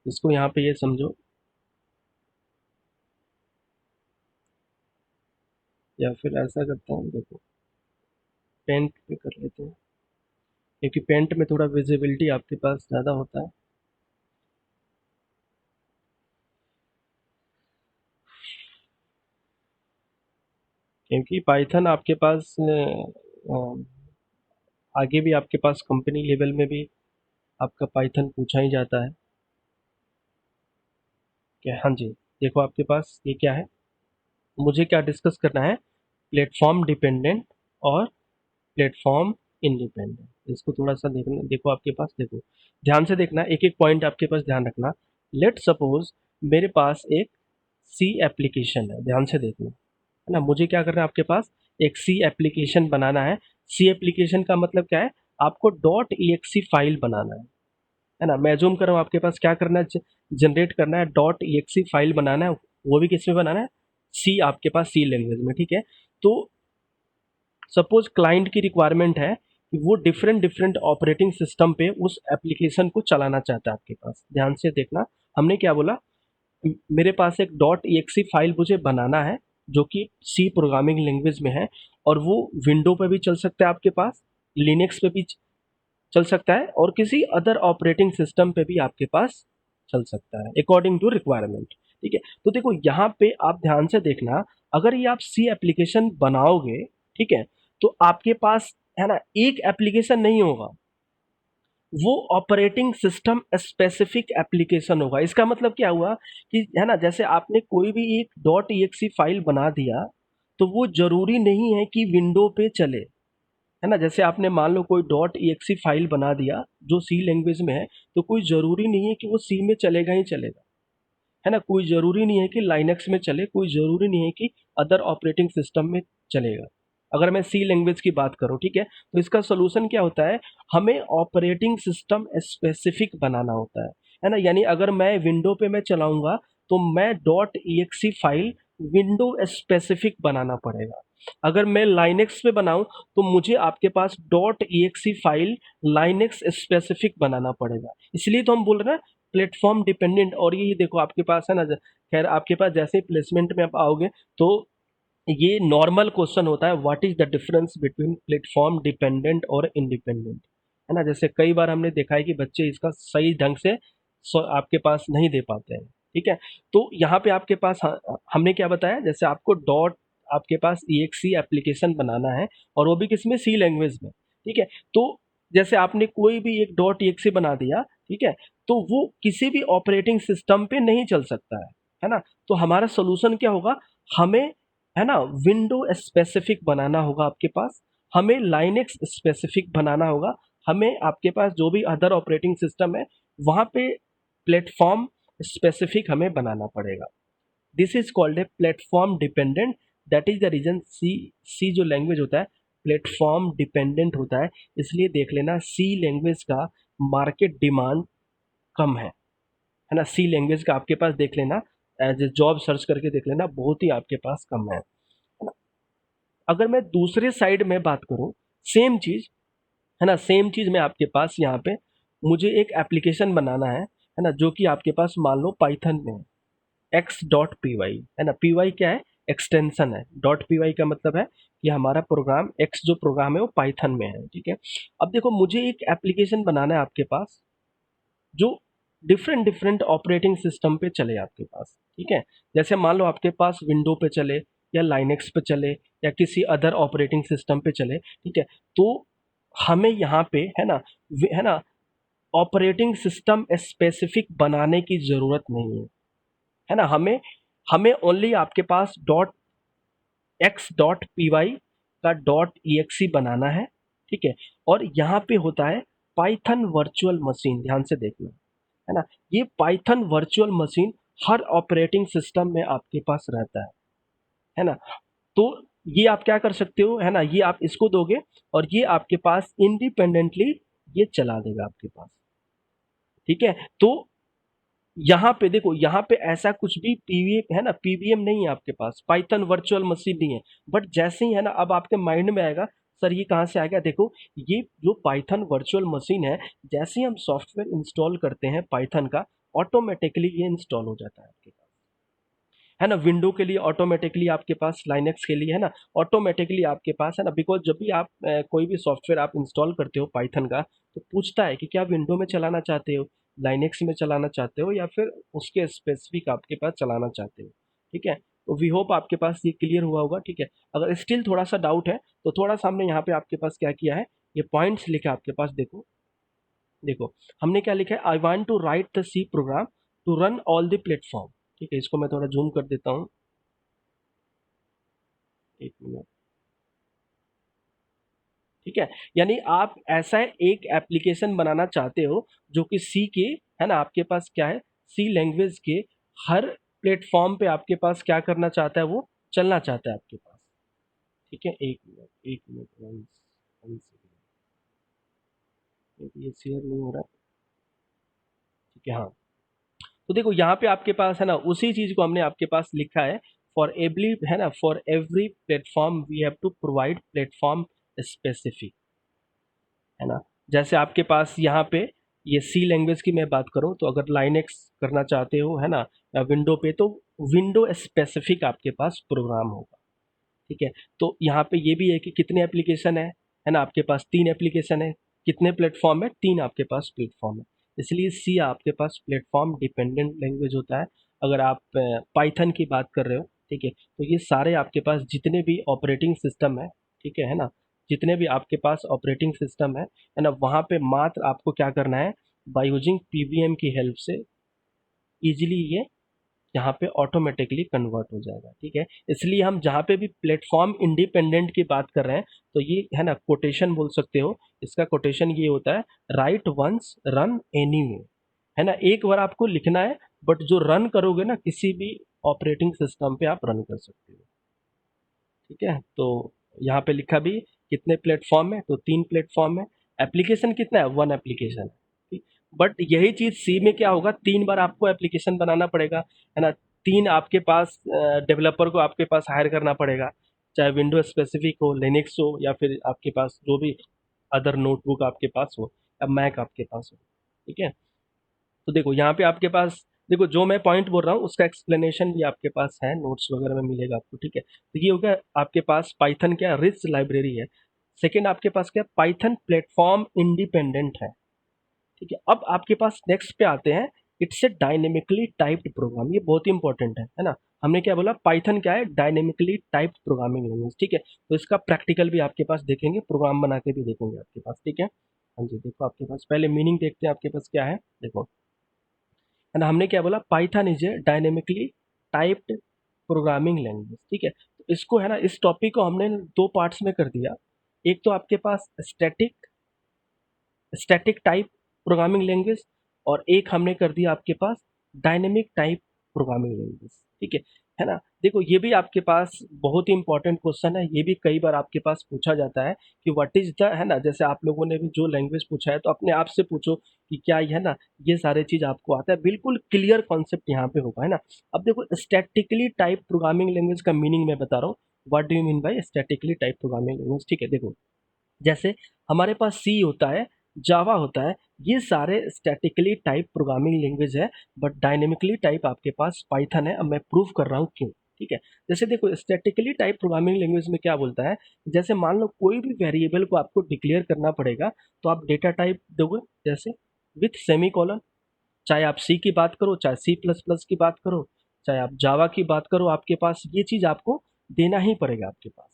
इसको यहाँ पे ये समझो, या फिर ऐसा करता हूँ, देखो पेंट पे कर लेते हैं, क्योंकि पेंट में थोड़ा विजिबिलिटी आपके पास ज़्यादा होता है। क्योंकि पाइथन आपके पास आगे भी आपके पास कंपनी लेवल में भी आपका पाइथन पूछा ही जाता है। क्या, हाँ जी, देखो आपके पास ये क्या है, मुझे क्या डिस्कस करना है, प्लेटफॉर्म डिपेंडेंट और प्लेटफॉर्म इंडिपेंडेंट। इसको थोड़ा सा देखना, देखो आपके पास, देखो ध्यान से देखना, एक एक पॉइंट आपके पास ध्यान रखना। लेट सपोज मेरे पास एक सी एप्लीकेशन है, ध्यान से देखना, है ना, मुझे क्या करना है, आपके पास एक सी एप्लीकेशन बनाना है। सी एप्लीकेशन का मतलब क्या है, आपको डॉट ई एक्सी फाइल बनाना है ना, मैं जूम कर रहा हूँ, आपके पास क्या करना है, जनरेट करना है, डॉट ई एक्सी फाइल बनाना है, वो भी किस में बनाना है, सी, आपके पास सी लैंग्वेज में, ठीक है। तो सपोज क्लाइंट की रिक्वायरमेंट है कि वो डिफरेंट डिफरेंट ऑपरेटिंग सिस्टम पे उस एप्लीकेशन को चलाना चाहता है, आपके पास ध्यान से देखना, हमने क्या बोला, मेरे पास एक डॉट ई फाइल मुझे बनाना है जो कि सी प्रोग्रामिंग लैंग्वेज में है, और वो विंडो पे भी चल सकता है, आपके पास लिनक्स पे भी चल सकता है, और किसी अदर ऑपरेटिंग सिस्टम पे भी आपके पास चल सकता है अकॉर्डिंग टू रिक्वायरमेंट, ठीक है। तो देखो यहाँ पे आप ध्यान से देखना, अगर ये आप सी एप्लीकेशन बनाओगे, ठीक है, तो आपके पास, है ना, एक एप्लीकेशन नहीं होगा, वो ऑपरेटिंग सिस्टम स्पेसिफिक एप्लीकेशन होगा। इसका मतलब क्या हुआ कि, है ना, जैसे आपने कोई भी एक डॉट ई फाइल बना दिया, तो वो जरूरी नहीं है कि विंडो पे चले, है ना, जैसे आपने मान लो कोई डॉट ई फाइल बना दिया जो सी लैंग्वेज में है, तो कोई ज़रूरी नहीं है कि वो सी में चलेगा ही चलेगा, है ना, कोई ज़रूरी नहीं है कि लाइनक्स में चले, कोई ज़रूरी नहीं है कि अदर ऑपरेटिंग सिस्टम में चलेगा। अगर मैं सी लैंग्वेज की बात करूँ, ठीक है, तो इसका सोल्यूशन क्या होता है, हमें ऑपरेटिंग सिस्टम स्पेसिफिक बनाना होता है ना, यानी अगर मैं विंडो पे मैं चलाऊंगा, तो मैं dot E file window specific बनाना पड़ेगा। अगर मैं लाइनेक्स पे बनाऊं, तो मुझे आपके पास dot E file Linux specific बनाना पड़ेगा। इसलिए तो हम बोल रहे हैं प्लेटफॉर्म डिपेंडेंट। और ये देखो आपके पास है ना, खैर आपके पास जैसे ही प्लेसमेंट में आप आओगे, तो ये नॉर्मल क्वेश्चन होता है, what is the difference between platform dependent और इंडिपेंडेंट, है ना, जैसे कई बार हमने देखा है कि बच्चे इसका सही ढंग से आपके पास नहीं दे पाते हैं, ठीक है। तो यहाँ पे आपके पास हमने क्या बताया, जैसे आपको डॉट, आपके पास EXE एप्लीकेशन बनाना है, और वो भी किसमें, सी लैंग्वेज में, ठीक है। तो जैसे आपने कोई भी एक डॉट EXE बना दिया, ठीक है, तो वो किसी भी ऑपरेटिंग सिस्टम पे नहीं चल सकता है ना। तो हमारा सोल्यूशन क्या होगा, हमें, है ना, विंडो स्पेसिफिक बनाना होगा आपके पास, हमें लाइनेक्स स्पेसिफिक बनाना होगा, हमें आपके पास जो भी अदर ऑपरेटिंग सिस्टम है वहाँ पे प्लेटफॉर्म स्पेसिफिक हमें बनाना पड़ेगा। This is called a platform dependent. That is the reason C, C जो लैंग्वेज होता है प्लेटफॉर्म डिपेंडेंट होता है, इसलिए देख लेना सी लैंग्वेज का मार्केट डिमांड कम है ना, सी लैंग्वेज का आपके पास देख लेना, एज ए जॉब सर्च करके देख लेना, बहुत ही आपके पास कम है ना। अगर मैं दूसरे साइड में बात करूं, सेम चीज, है ना, सेम चीज में आपके पास यहाँ पे मुझे एक एप्लीकेशन बनाना है ना, जो कि आपके पास मान लो पाइथन में है, एक्स डॉट पी वाई, है ना, पी वाई क्या है, एक्सटेंशन है, डॉट पी वाई का मतलब है कि हमारा प्रोग्राम एक्स जो प्रोग्राम है वो पाइथन में है, ठीक है। अब देखो मुझे एक एप्लीकेशन बनाना है आपके पास जो डिफरेंट डिफरेंट ऑपरेटिंग सिस्टम पे चले आपके पास, ठीक है, जैसे मान लो आपके पास विंडो पे चले, या लाइनेक्स पे चले, या किसी अदर ऑपरेटिंग सिस्टम पे चले, ठीक है। तो हमें यहाँ पे, है ना, ऑपरेटिंग सिस्टम स्पेसिफिक बनाने की ज़रूरत नहीं है ना, हमें हमें ओनली आपके पास dot X dot P Y का डॉट ई बनाना है, ठीक है। और यहाँ पे होता है पाइथन वर्चुअल मशीन, ध्यान से देखना, है ना, ये पाइथन वर्चुअल मशीन हर ऑपरेटिंग सिस्टम में आपके पास रहता है ना। तो ये आप क्या कर सकते हो, है ना, ये आप इसको दोगे, और ये आपके पास इंडिपेंडेंटली ये चला देगा आपके पास, ठीक है। तो यहाँ पे देखो, यहाँ पे ऐसा कुछ भी पीवीएम, है ना, पीवीएम नहीं है आपके पास, पाइथन वर्चुअल मशीन नहीं है। बट जैसे ही, है ना, अब आपके माइंड में आएगा, सर ये कहाँ से आ गया, देखो ये जो पाइथन वर्चुअल मशीन है, जैसे ही हम सॉफ्टवेयर इंस्टॉल करते हैं पाइथन का, ऑटोमेटिकली ये इंस्टॉल हो जाता है आपके पास, है ना, विंडो के लिए ऑटोमेटिकली आपके पास, लाइनेक्स के लिए, है ना, ऑटोमेटिकली आपके पास, है ना, बिकॉज जब भी आप कोई भी सॉफ्टवेयर आप इंस्टॉल करते हो पाइथन का, तो पूछता है कि क्या विंडो में चलाना चाहते हो, लाइनेक्स में चलाना चाहते हो, या फिर उसके स्पेसिफिक आपके पास चलाना चाहते हो, ठीक है। तो वी होप आपके पास ये क्लियर हुआ होगा, ठीक है। अगर स्टिल थोड़ा सा डाउट है तो थोड़ा सा हमने यहाँ पे आपके पास क्या किया है, ये पॉइंट्स लिखा आपके पास, देखो देखो हमने क्या लिखा है, I want to write the C program to run all the platform, ठीक है। इसको मैं थोड़ा जूम कर देता हूँ, एक मिनट, ठीक है। यानी आप ऐसा एक एप्लीकेशन बनाना चाहते हो जो कि सी के, है ना, आपके पास क्या है, सी लैंग्वेज के हर प्लेटफॉर्म पे आपके पास क्या करना चाहता है, वो चलना चाहता है आपके पास, ठीक है। एक मिनट वन सेकंड, ये शेयर नहीं हो रहा, ठीक है, हाँ। तो देखो यहाँ पे आपके पास है ना, उसी चीज को हमने आपके पास लिखा है, फॉर एवरी, है ना, for every platform we have to provide platform specific, है ना। जैसे आपके पास यहाँ पे ये सी लैंग्वेज की मैं बात करूँ तो अगर लाइनेक्स करना चाहते हो, है ना, या विंडो पे, तो विंडो स्पेसिफिक आपके पास प्रोग्राम होगा, ठीक है। तो यहाँ पे ये भी है कि कितने एप्लीकेशन है ना, आपके पास 3 एप्लीकेशन है, कितने प्लेटफॉर्म है, 3 आपके पास प्लेटफॉर्म है, इसलिए सी आपके पास प्लेटफॉर्म डिपेंडेंट लैंग्वेज होता है। अगर आप पाइथन की बात कर रहे हो, ठीक है, तो ये सारे आपके पास जितने भी ऑपरेटिंग सिस्टम है, ठीक है ना, जितने भी आपके पास ऑपरेटिंग सिस्टम है ना, वहाँ पे मात्र आपको क्या करना है, बाय यूजिंग पीवीएम की हेल्प से इजीली ये यहाँ पे ऑटोमेटिकली कन्वर्ट हो जाएगा, ठीक है। इसलिए हम जहाँ पे भी प्लेटफॉर्म इंडिपेंडेंट की बात कर रहे हैं तो ये है ना, कोटेशन बोल सकते हो, इसका कोटेशन ये होता है, राइट वंस रन एनीवे, है ना, एक बार आपको लिखना है, बट जो रन करोगे ना किसी भी ऑपरेटिंग सिस्टम पे आप रन कर सकते हो, ठीक है। तो यहाँ पे लिखा भी कितने प्लेटफॉर्म है, तो 3 प्लेटफॉर्म है, एप्लीकेशन कितना है, 1 एप्लीकेशन है, ठीक। बट यही चीज सी में क्या होगा, 3 बार आपको एप्लीकेशन बनाना पड़ेगा, है ना, 3 आपके पास डेवलपर को आपके पास हायर करना पड़ेगा, चाहे विंडो स्पेसिफिक हो, लिनक्स हो, या फिर आपके पास जो भी अदर नोटबुक आपके पास हो, या मैक आपके पास हो, ठीक है। तो देखो यहाँ पे आपके पास, देखो जो मैं पॉइंट बोल रहा हूँ उसका एक्सप्लेनेशन भी आपके पास है, नोट्स वगैरह में मिलेगा आपको, ठीक है। तो ये हो गया आपके पास पाइथन क्या रिच लाइब्रेरी है। सेकंड आपके पास क्या, पाइथन प्लेटफॉर्म इंडिपेंडेंट है, ठीक है। अब आपके पास नेक्स्ट पे आते हैं, it's a dynamically typed program, ये बहुत ही इंपॉर्टेंट है ना। हमने क्या बोला, पाइथन क्या है, डायनेमिकली टाइप्ड प्रोग्रामिंग लैंग्वेज, ठीक है। तो इसका प्रैक्टिकल भी आपके पास देखेंगे, प्रोग्राम बना के भी देखेंगे आपके पास, ठीक है। हाँ जी, देखो आपके पास पहले मीनिंग देखते हैं आपके पास क्या है, देखो, है ना, हमने क्या बोला, Python is a dynamically typed programming language, ठीक है। तो इसको, है ना, इस टॉपिक को हमने 2 पार्ट्स में कर दिया, एक तो आपके पास static static type programming language, और एक हमने कर दिया आपके पास डायनेमिक टाइप प्रोग्रामिंग लैंग्वेज, ठीक है ना। देखो ये भी आपके पास बहुत ही इंपॉर्टेंट क्वेश्चन है, ये भी कई बार आपके पास पूछा जाता है कि व्हाट इज द, है ना, जैसे आप लोगों ने भी जो लैंग्वेज पूछा है तो अपने आप से पूछो कि क्या ये, है ना, ये सारे चीज आपको आता है, बिल्कुल क्लियर कॉन्सेप्ट यहाँ पे होगा, है ना। अब देखो स्टैटिकली टाइप प्रोग्रामिंग लैंग्वेज का मीनिंग मैं बता रहा हूँ, what do you mean by statically type programming language, ठीक है। देखो जैसे हमारे पास सी होता है, जावा होता है, ये सारे स्टैटिकली टाइप प्रोग्रामिंग लैंग्वेज है, बट डायनेमिकली टाइप आपके पास पाइथन है। अब मैं प्रूव कर रहा हूँ क्यों, ठीक है। जैसे देखो स्टैटिकली टाइप प्रोग्रामिंग लैंग्वेज में क्या बोलता है, जैसे मान लो कोई भी वेरिएबल को आपको डिक्लेयर करना पड़ेगा, तो आप डेटा टाइप दोगे, जैसे विथ सेमी कॉलन, चाहे आप सी की बात करो, चाहे सी प्लस प्लस की बात करो, चाहे आप जावा की बात करो, आपके पास ये चीज आपको देना ही पड़ेगा आपके पास,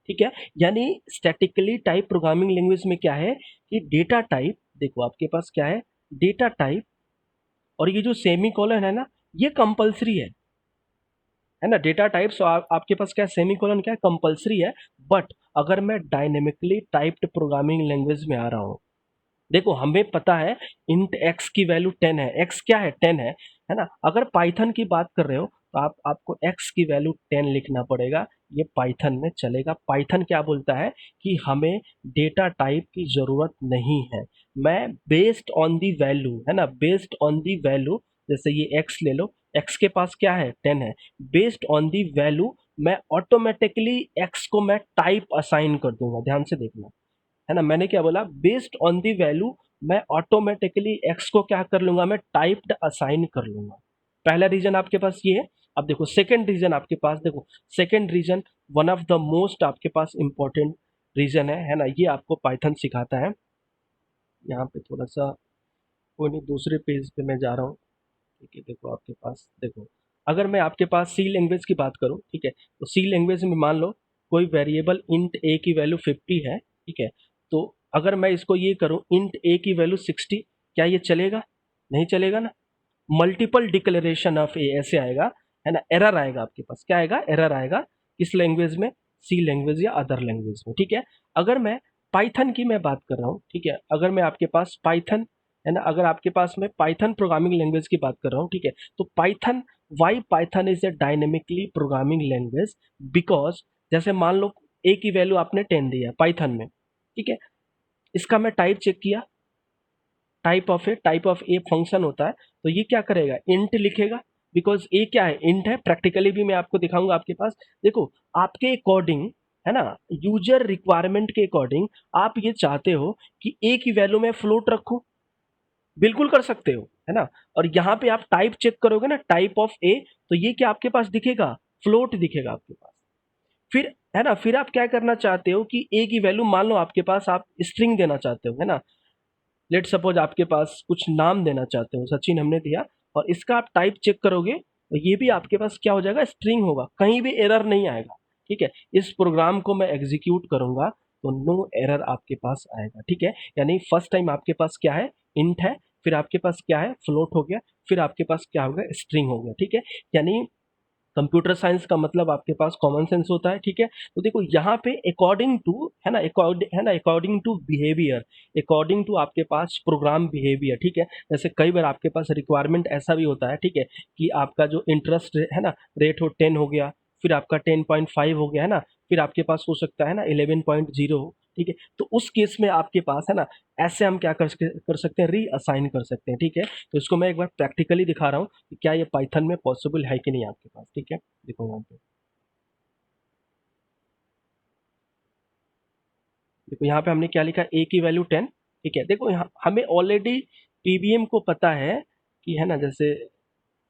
ठीक है। यानी स्टैटिकली टाइप प्रोग्रामिंग लैंग्वेज में क्या है कि डेटा टाइप, देखो आपके पास क्या है, डेटा टाइप, और ये जो सेमी कॉलन है ना, ये कंपलसरी है ना, डेटा टाइप। सो आपके पास क्या है, सेमी कॉलन क्या है, कंपलसरी है। बट अगर मैं डायनेमिकली टाइप्ड प्रोग्रामिंग लैंग्वेज में आ रहा हूँ, देखो हमें पता है इंट एक्स की वैल्यू 10 है, एक्स क्या है, 10 है ना। अगर पाइथन की बात कर रहे हो तो आपको एक्स की वैल्यू 10 लिखना पड़ेगा, ये पाइथन में चलेगा। पाइथन क्या बोलता है कि हमें डेटा टाइप की जरूरत नहीं है, मैं बेस्ड ऑन दी वैल्यू, है ना, बेस्ड ऑन दी वैल्यू, जैसे ये एक्स ले लो, एक्स के पास क्या है, 10 है, बेस्ड ऑन दी वैल्यू मैं ऑटोमेटिकली एक्स को मैं टाइप असाइन कर दूंगा, ध्यान से देखना, है ना। मैंने क्या बोला, बेस्ड ऑन दी वैल्यू मैं ऑटोमेटिकली एक्स को क्या कर लूंगा, मैं टाइप्ड असाइन कर लूंगा। पहला रीजन आपके पास ये है। अब देखो सेकंड रीजन आपके पास, देखो second reason one of the most आपके पास इंपॉर्टेंट रीजन है ना, ये आपको पाइथन सिखाता है। यहाँ पे थोड़ा सा, कोई नहीं, दूसरे पेज पे मैं जा रहा हूँ, ठीक है। देखो आपके पास, देखो अगर मैं आपके पास सी लैंग्वेज की बात करूँ, ठीक है, तो सी लैंग्वेज में मान लो कोई वेरिएबल इंट ए की वैल्यू 50 है, ठीक है, तो अगर मैं इसको ये करूँ इंट ए की वैल्यू 60, क्या ये चलेगा? नहीं चलेगा ना। मल्टीपल डिक्लेरेशन ऑफ ए ऐसे आएगा, है ना, एरर आएगा आपके पास। क्या आएगा? एरर आएगा। किस लैंग्वेज में? सी लैंग्वेज या अदर लैंग्वेज में, ठीक है। अगर मैं पाइथन की मैं बात कर रहा हूँ, ठीक है, अगर मैं आपके पास पाइथन, है ना, अगर आपके पास मैं पाइथन प्रोग्रामिंग लैंग्वेज की बात कर रहा हूँ, ठीक है, तो Python, why Python is a dynamically programming language, because जैसे मान लो ए की वैल्यू आपने 10 दी है पाइथन में, ठीक है, इसका मैं टाइप चेक किया, टाइप ऑफ ए फंक्शन होता है, तो ये क्या करेगा? इंट लिखेगा, बिकॉज ए क्या है? इंट है। प्रैक्टिकली भी मैं आपको दिखाऊंगा आपके पास। देखो, आपके अकॉर्डिंग, है ना, यूजर रिक्वायरमेंट के अकॉर्डिंग आप ये चाहते हो कि ए की वैल्यू में फ्लोट रखूं, बिल्कुल कर सकते हो, है ना। और यहाँ पे आप टाइप चेक करोगे ना, टाइप ऑफ ए, तो ये क्या आपके पास दिखेगा? फ्लोट दिखेगा आपके पास। फिर, है ना, फिर आप क्या करना चाहते हो कि ए की वैल्यू मान लो आपके पास आप स्ट्रिंग देना चाहते हो, है ना, लेट सपोज आपके पास कुछ नाम देना चाहते हो, सचिन हमने दिया, और इसका आप टाइप चेक करोगे तो ये भी आपके पास क्या हो जाएगा? स्ट्रिंग होगा, कहीं भी एरर नहीं आएगा, ठीक है। इस प्रोग्राम को मैं एग्जीक्यूट करूंगा तो नो एरर आपके पास आएगा, ठीक है। यानी फर्स्ट टाइम आपके पास क्या है? इंट है, फिर आपके पास क्या है? फ्लोट हो गया, फिर आपके पास क्या हो गया? स्ट्रिंग हो गया, ठीक है। यानी कंप्यूटर साइंस का मतलब आपके पास कॉमन सेंस होता है, ठीक है। तो देखो यहाँ पे अकॉर्डिंग टू, है ना, according to behaviour, according to आपके पास प्रोग्राम बिहेवियर, ठीक है। जैसे कई बार आपके पास रिक्वायरमेंट ऐसा भी होता है, ठीक है, कि आपका जो इंटरेस्ट है ना रेट हो 10 हो गया, फिर आपका 10.5 हो गया, है ना, फिर आपके पास हो सकता है ना 11.0 हो, ठीक है। तो उस केस में आपके पास, है ना, ऐसे हम क्या कर सकते हैं? रीअसाइन कर सकते हैं, ठीक है। तो इसको मैं एक बार प्रैक्टिकली दिखा रहा हूँ कि क्या ये पाइथन में पॉसिबल है कि नहीं आपके पास, ठीक है। देखो यहाँ पे, देखो यहाँ पे हमने क्या लिखा? ए की वैल्यू 10, ठीक है। देखो यहाँ हमें ऑलरेडी पीबीएम को पता है कि, है ना, जैसे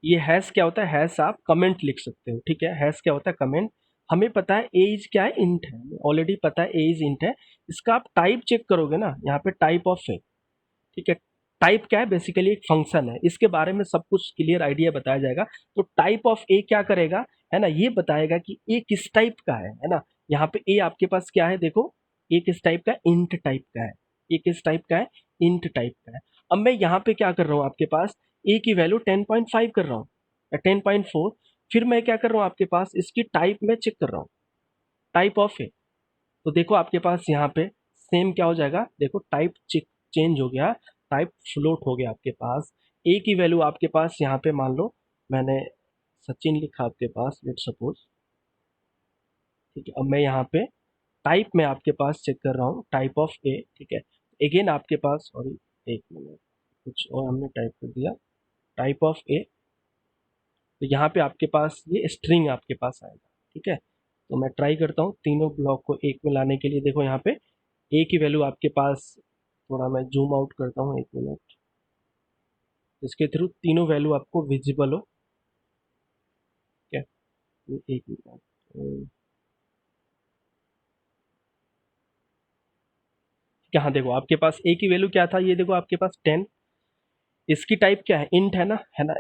ये हैश क्या होता है? हैश आप कमेंट लिख सकते हो, ठीक है। हैश क्या होता है? कमेंट। हमें पता है एज क्या है? इंट है, ऑलरेडी पता है एज इंट है। इसका आप टाइप चेक करोगे ना, यहाँ पे टाइप ऑफ है, ठीक है। टाइप क्या है? बेसिकली एक फंक्शन है, इसके बारे में सब कुछ क्लियर आइडिया बताया जाएगा। तो टाइप ऑफ ए क्या करेगा, है ना, ये बताएगा कि ए किस टाइप का है ना। यहाँ पे ए आपके पास क्या है? देखो, ए किस टाइप का है? इंट टाइप का है। ए किस टाइप का है? इंट टाइप का है। अब मैं यहाँ पे क्या कर रहा हूँ? आपके पास ए की वैल्यू 10.5 कर रहा हूँ या 10.4, फिर मैं क्या कर रहा हूँ? आपके पास इसकी टाइप में चेक कर रहा हूँ, टाइप ऑफ ए। तो देखो आपके पास यहाँ पे सेम क्या हो जाएगा? देखो टाइप चेंज हो गया, टाइप फ्लोट हो गया आपके पास। ए की वैल्यू आपके पास यहाँ पे मान लो मैंने सचिन लिखा आपके पास, लेट सपोज, ठीक है। अब मैं यहाँ पे टाइप में आपके पास चेक कर रहा हूँ, टाइप ऑफ ए, ठीक है। अगेन आपके पास, सॉरी, एक मिनट, कुछ और हमने टाइप कर दिया, टाइप ऑफ ए। तो यहाँ पे आपके पास ये स्ट्रिंग आपके पास आएगा, ठीक है। तो मैं ट्राई करता हूँ तीनों ब्लॉक को एक में लाने के लिए। देखो यहाँ पे ए की वैल्यू आपके पास, थोड़ा मैं जूम आउट करता हूँ, एक मिनट, जिसके थ्रू तीनों वैल्यू आपको विजिबल हो, ठीक है। एक मिनट, यहाँ देखो आपके पास ए की वैल्यू क्या था? ये देखो आपके पास 10, इसकी टाइप क्या है? इंट है ना,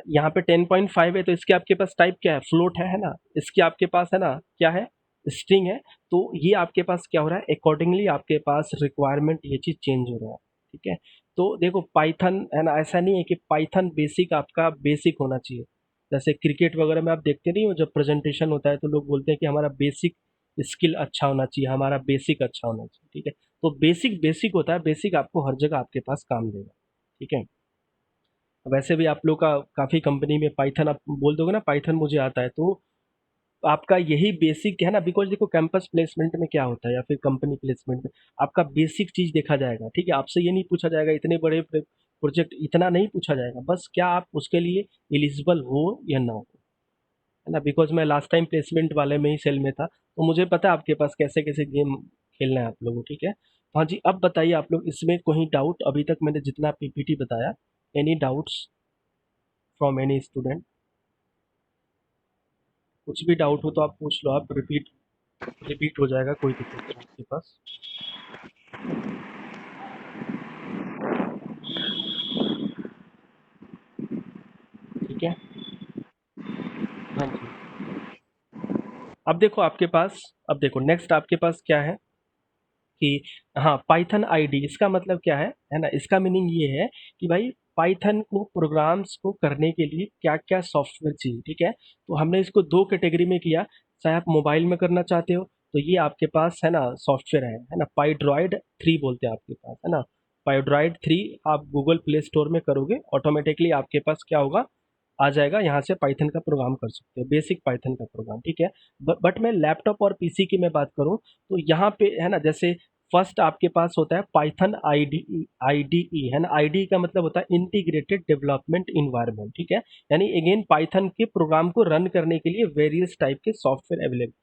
यहाँ पे 10.5 है, तो इसके आपके पास टाइप क्या है? फ्लोट है ना। इसके आपके पास, है ना, क्या है? स्ट्रिंग है। तो ये आपके पास क्या हो रहा है? अकॉर्डिंगली आपके पास रिक्वायरमेंट ये चीज़ चेंज हो रहा है, ठीक है। तो देखो पाइथन, है ना, ऐसा नहीं है कि पाइथन बेसिक आपका बेसिक होना चाहिए। जैसे क्रिकेट वगैरह में आप देखते नहीं हो, जब प्रेजेंटेशन होता है तो लोग बोलते हैं कि हमारा बेसिक स्किल अच्छा होना चाहिए, हमारा बेसिक अच्छा होना चाहिए, ठीक है। तो बेसिक बेसिक होता है, बेसिक आपको हर जगह आपके पास काम देगा, ठीक है। वैसे भी आप लोग का काफ़ी कंपनी में पाइथन, आप बोल दोगे ना पाइथन मुझे आता है, तो आपका यही बेसिक है ना। बिकॉज देखो कैंपस प्लेसमेंट में क्या होता है या फिर कंपनी प्लेसमेंट में आपका बेसिक चीज़ देखा जाएगा, ठीक है। आपसे ये नहीं पूछा जाएगा इतने बड़े प्रोजेक्ट, इतना नहीं पूछा जाएगा, बस क्या आप उसके लिए एलिजिबल हो या ना हो, है ना। बिकॉज मैं लास्ट टाइम प्लेसमेंट वाले में ही सेल में था, तो मुझे पता है आपके पास कैसे कैसे गेम खेलना है आप लोगों, ठीक है। हाँ जी, अब बताइए आप लोग, इसमें कोई डाउट? अभी तक मैंने जितना पीपीटी बताया, any doubts from any student? कुछ भी डाउट हो तो आप पूछ लो, आप रिपीट रिपीट हो जाएगा, कोई दिक्कत नहीं आपके पास, ठीक है। अब देखो आपके पास, अब देखो नेक्स्ट आपके पास क्या है कि हाँ, पाइथन आईडी इसका मतलब क्या है ना? इसका मीनिंग ये है कि भाई पाइथन को प्रोग्राम्स को करने के लिए क्या-क्या सॉफ्टवेयर चाहिए, ठीक है? तो हमने इसको 2 कैटेगरी में किया, चाहे आप मोबाइल में करना चाहते हो, तो ये आपके पास है ना सॉफ्टवेयर है ना? पाइड्रॉइड 3 बोलते हैं आपके पास, है ना? पाइड्रॉइड 3 आप गूगल प्ले स्टोर में करोगे, ऑटोमेटिकली आपके पास क्या होगा, आ जाएगा, यहाँ से पाइथन का प्रोग्राम कर सकते हो, बेसिक पाइथन का प्रोग्राम, ठीक है? बट मैं लैपटॉप और पीसी की मैं बात करूँ, तो यहाँ पे है ना जैसे फर्स्ट आपके पास होता है पाइथन आईडीई, आईडीई है ना? आईडीई का मतलब होता है इंटीग्रेटेड डेवलपमेंट इन्वायरमेंट, ठीक है? यानी अगेन पाइथन के प्रोग्राम को रन करने के लिए वेरियस टाइप के सॉफ्टवेयर अवेलेबल,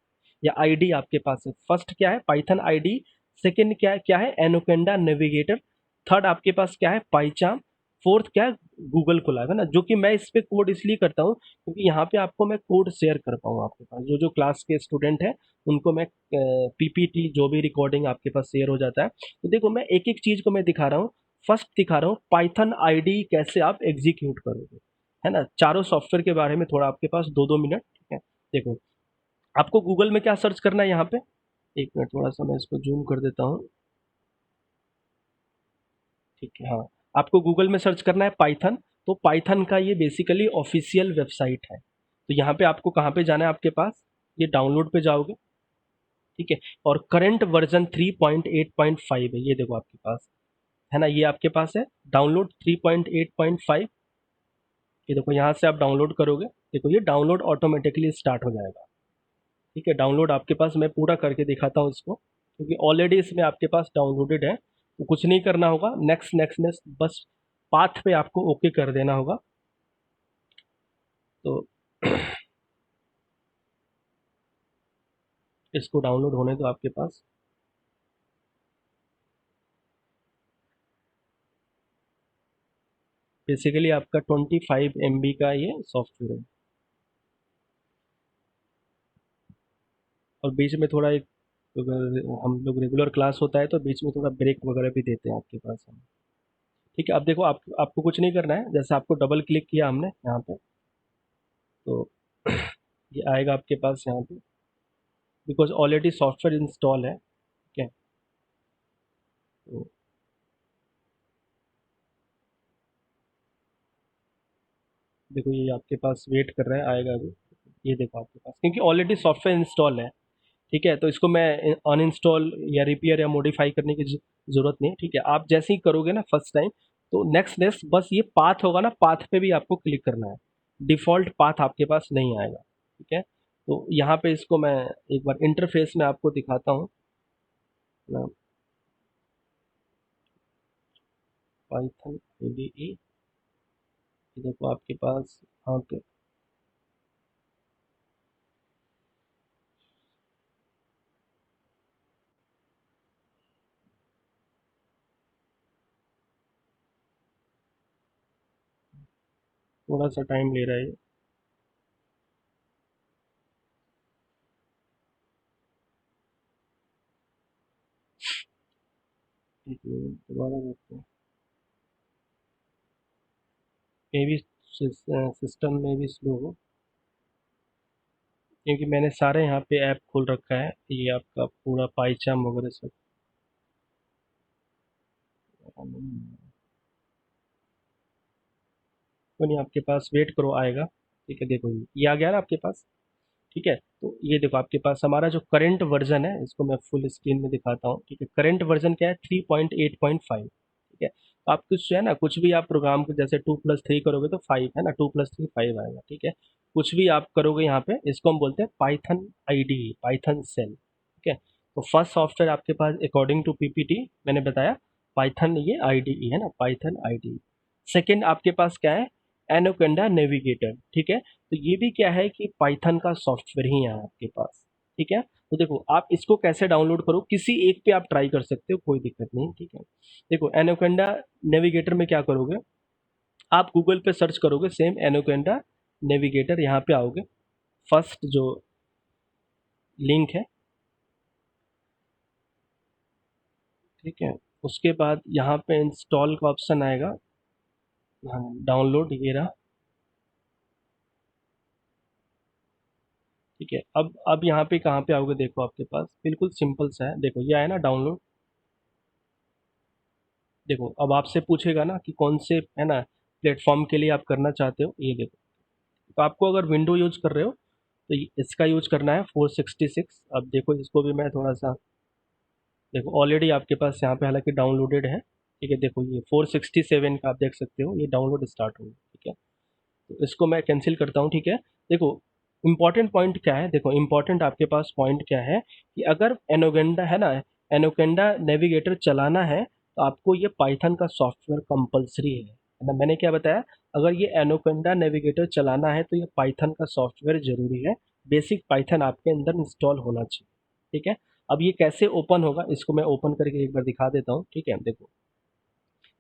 या आईडी आपके पास है। फर्स्ट क्या है, पाइथन आईडी। सेकंड क्या है, एनोकेंडा नेविगेटर। थर्ड आपके पास क्या है, पाइचाम। फोर्थ क्या है, गूगल कोलैब, है ना? जो कि मैं इस पे कोड इसलिए करता हूँ क्योंकि यहाँ पे आपको मैं कोड शेयर कर पाऊँ आपके पास, जो जो क्लास के स्टूडेंट हैं उनको मैं पीपीटी जो भी रिकॉर्डिंग आपके पास शेयर हो जाता है। तो देखो मैं एक एक चीज को मैं दिखा रहा हूँ। फर्स्ट दिखा रहा हूँ पाइथन आईडी कैसे आप एग्जीक्यूट करोगे, है ना? चारों सॉफ्टवेयर के बारे में थोड़ा आपके पास 2-2 मिनट, ठीक है? देखो आपको गूगल में क्या सर्च करना है यहाँ पे, एक मिनट थोड़ा सा मैं इसको जूम कर देता हूँ, ठीक है? हाँ, आपको गूगल में सर्च करना है पाइथन। तो पाइथन का ये बेसिकली ऑफिशियल वेबसाइट है। तो यहाँ पे आपको कहाँ पे जाना है, आपके पास ये डाउनलोड पे जाओगे, ठीक है? और करंट वर्जन 3.8.5 है, ये देखो आपके पास, है ना? ये आपके पास है डाउनलोड 3.8.5। ये देखो यहाँ से आप डाउनलोड करोगे, देखो ये डाउनलोड ऑटोमेटिकली स्टार्ट हो जाएगा, ठीक है? डाउनलोड आपके पास मैं पूरा करके दिखाता हूँ इसको, क्योंकि ऑलरेडी इसमें आपके पास डाउनलोडेड है। तो कुछ नहीं करना होगा, नेक्स्ट नेक्स्ट नेक्स्ट, बस पाथ पे आपको ओके कर देना होगा। तो इसको डाउनलोड होने दो आपके पास। बेसिकली आपका 25 MB का ये सॉफ्टवेयर है, और बीच में थोड़ा एक, अगर हम लोग रेगुलर क्लास होता है तो बीच में थोड़ा ब्रेक वगैरह भी देते हैं आपके पास हम, ठीक है? अब देखो आपको कुछ नहीं करना है, जैसे आपको डबल क्लिक किया हमने यहाँ पे, तो ये आएगा आपके पास यहाँ पे, बिकॉज ऑलरेडी सॉफ्टवेयर इंस्टॉल है, ठीक है? तो देखो ये आपके पास वेट कर रहा है, आएगा अभी। ये देखो आपके पास, क्योंकि ऑलरेडी सॉफ्टवेयर इंस्टॉल है, ठीक है? तो इसको मैं अनइंस्टॉल या रिपेयर या मॉडिफाई करने की ज़रूरत नहीं है, ठीक है? आप जैसे ही करोगे ना फर्स्ट टाइम, तो नेक्स्ट नेक्स्ट बस ये पाथ होगा ना, पाथ पे भी आपको क्लिक करना है। डिफ़ॉल्ट पाथ आपके पास नहीं आएगा, ठीक है? तो यहाँ पे इसको मैं एक बार इंटरफेस में आपको दिखाता हूँ ना, पाइथन IDE। ये देखो आपके पास यहाँ पे थोड़ा सा टाइम ले रहा है ये। एक मिनट दोबारा देखते हैं, मे भी सिस्टम में भी स्लो हो, क्योंकि मैंने सारे यहाँ पे ऐप खोल रखा है, ये आपका पूरा पाइचाम वगैरह सब। तो नहीं, आपके पास वेट करो, आएगा, ठीक है? देखो ये आ गया ना आपके पास, ठीक है? तो ये देखो आपके पास हमारा जो करंट वर्जन है, इसको मैं फुल स्क्रीन में दिखाता हूँ, ठीक है? करंट वर्जन क्या है, 3.8.5, ठीक है? तो आप कुछ जो है ना, कुछ भी आप प्रोग्राम को जैसे 2+3 करोगे तो 5, है ना? 2+3 5 आएगा, ठीक है? कुछ भी आप करोगे यहाँ पे, इसको हम बोलते हैं पाइथन आईडी, पाइथन सेल, ठीक है? तो फर्स्ट सॉफ्टवेयर आपके पास अकॉर्डिंग टू पीपीटी मैंने बताया पाइथन, ये आईडीई है ना, पाइथन आईडीई। सेकंड आपके पास क्या है, एनोकेंडा नेविगेटर, ठीक है? तो ये भी क्या है कि पाइथन का सॉफ्टवेयर ही है आपके पास, ठीक है? तो देखो आप इसको कैसे डाउनलोड करो, किसी एक पे आप ट्राई कर सकते हो, कोई दिक्कत नहीं, ठीक है? देखो एनोकेंडा नेविगेटर में क्या करोगे, आप गूगल पे सर्च करोगे सेम एनोकेंडा नेविगेटर, यहाँ पे आओगे, फर्स्ट जो लिंक है, ठीक है? उसके बाद यहाँ पे इंस्टॉल का ऑप्शन आएगा, हाँ, डाउनलोड ये रहा, ठीक है, अब यहाँ पे कहाँ पे आओगे, देखो आपके पास बिल्कुल सिंपल सा है, देखो ये आया ना डाउनलोड। देखो अब आपसे पूछेगा ना कि कौन से है ना प्लेटफॉर्म के लिए आप करना चाहते हो, ये देखो। तो आपको अगर विंडो यूज कर रहे हो तो इसका यूज करना है 466। अब देखो इसको भी मैं थोड़ा सा, देखो ऑलरेडी आपके पास यहाँ पे हालांकि डाउनलोडेड है, ठीक है। देखो ये 467 का आप देख सकते हो, ये डाउनलोड स्टार्ट होगा, ठीक है। तो इसको मैं कैंसिल करता हूँ, ठीक है। देखो इंपॉर्टेंट पॉइंट क्या है, देखो इंपॉर्टेंट आपके पास पॉइंट क्या है कि अगर एनोगेंडा है ना, एनोकेंडा नेविगेटर चलाना है तो आपको ये पाइथन का सॉफ्टवेयर कंपलसरी है ना। मैंने क्या बताया, अगर ये एनोकेंडा नेविगेटर चलाना है तो ये पाइथन का सॉफ्टवेयर जरूरी है, बेसिक पाइथन आपके अंदर इंस्टॉल होना चाहिए, ठीक है। अब ये कैसे ओपन होगा, इसको मैं ओपन करके एक बार दिखा देता हूँ, ठीक है। देखो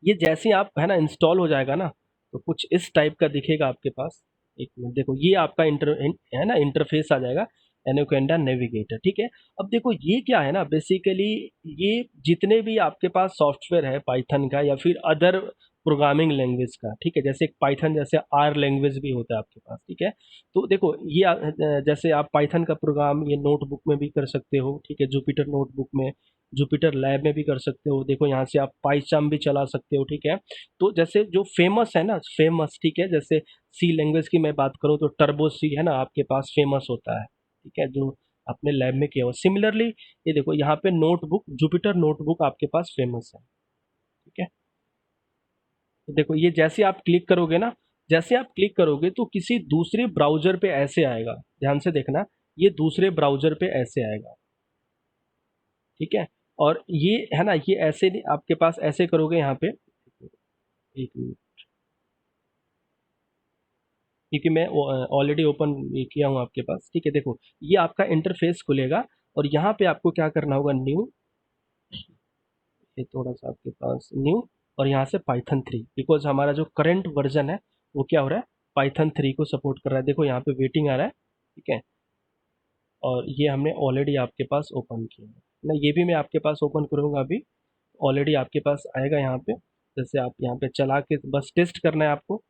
ये जैसे ही आप है ना इंस्टॉल हो जाएगा ना, तो कुछ इस टाइप का दिखेगा आपके पास। एक मिनट, देखो ये आपका है ना इंटरफेस आ जाएगा, एनोकेंडा नेविगेटर, ठीक है। अब देखो ये क्या है ना, बेसिकली ये जितने भी आपके पास सॉफ्टवेयर है पाइथन का या फिर अदर प्रोग्रामिंग लैंग्वेज का, ठीक है, जैसे एक पाइथन जैसे आर लैंग्वेज भी होता है आपके पास, ठीक है। तो देखो ये जैसे आप पाइथन का प्रोग्राम ये नोटबुक में भी कर सकते हो, ठीक है, जुपिटर नोटबुक में, जुपिटर लैब में भी कर सकते हो। देखो यहाँ से आप पाइचाम भी चला सकते हो, ठीक है। तो जैसे जो फेमस है ना, फेमस, ठीक है, जैसे सी लैंग्वेज की मैं बात करूँ तो टर्बो सी है ना आपके पास फेमस होता है, ठीक है, जो आपने लैब में किया हो। सिमिलरली ये देखो यहाँ पे नोटबुक, जुपिटर नोटबुक आपके पास फेमस है, ठीक है। तो देखो ये जैसे आप क्लिक करोगे ना, जैसे आप क्लिक करोगे तो किसी दूसरे ब्राउजर पे ऐसे आएगा, ध्यान से देखना, ये दूसरे ब्राउजर पे ऐसे आएगा, ठीक है। और ये है ना, ये ऐसे नहीं, आपके पास ऐसे करोगे यहाँ पे, एक मिनट, क्योंकि मैं ऑलरेडी ओपन किया हूँ आपके पास, ठीक है। देखो ये आपका इंटरफेस खुलेगा और यहाँ पे आपको क्या करना होगा, न्यू, ये थोड़ा सा आपके पास न्यू, और यहाँ से पाइथन 3, बिकॉज हमारा जो करंट वर्जन है वो क्या हो रहा है, पाइथन 3 को सपोर्ट कर रहा है। देखो यहाँ पे वेटिंग आ रहा है, ठीक है। और ये हमने ऑलरेडी आपके पास ओपन किया है ना, ये भी मैं आपके पास ओपन करूँगा अभी, ऑलरेडी आपके पास आएगा यहाँ पे। जैसे आप यहाँ पे चला के बस टेस्ट करना है आपको,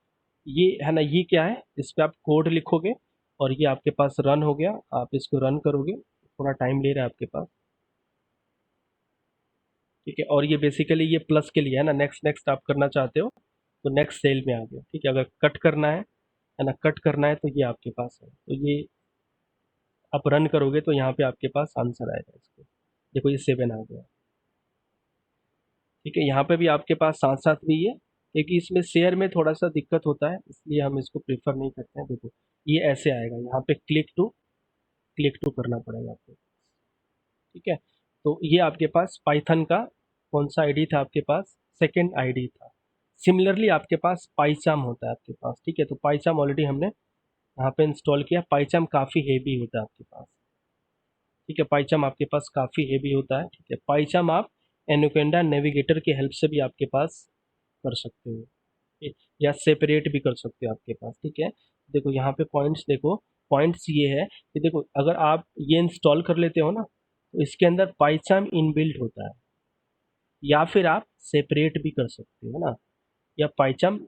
ये है ना, ये क्या है, इस पे आप कोड लिखोगे और ये आपके पास रन हो गया। आप इसको रन करोगे, थोड़ा टाइम ले रहा है आपके पास, ठीक है। और ये बेसिकली ये प्लस के लिए है ना, नेक्स्ट नेक्स्ट आप करना चाहते हो तो नेक्स्ट सेल में आ गया, ठीक है। अगर कट करना है ना, कट करना है तो ये आपके पास है, तो ये आप रन करोगे तो यहाँ पे आपके पास आंसर आएगा इसको। देखो ये 7 आ गया, ठीक है। यहाँ पे भी आपके पास साथ साथ भी है, क्योंकि इसमें शेयर में थोड़ा सा दिक्कत होता है इसलिए हम इसको प्रेफर नहीं करते हैं। देखो ये ऐसे आएगा, यहाँ पे क्लिक टू करना पड़ेगा आपको, ठीक है। तो ये आपके पास पाइथन का कौन सा आईडी था आपके पास, सेकेंड आईडी था। सिमिलरली आपके पास पाइचाम होता है आपके पास, ठीक है। तो पाइचाम ऑलरेडी हमने यहाँ पे इंस्टॉल किया। पाइचाम काफ़ी हेवी होता है आपके पास, ठीक है। पाइचाम आपके पास काफ़ी हेवी होता है, ठीक है। पाइचाम आप एनुकेंडा नेविगेटर की हेल्प से भी आपके पास कर सकते हो, ठीक, या सेपरेट भी कर सकते हो आपके पास, ठीक है। देखो यहाँ पे पॉइंट्स देखो, पॉइंट्स ये है कि देखो अगर आप ये इंस्टॉल कर लेते हो ना तो इसके अंदर पाइचाम इनबिल्ट होता है, या फिर आप सेपरेट भी कर सकते हो ना, या पाइचाम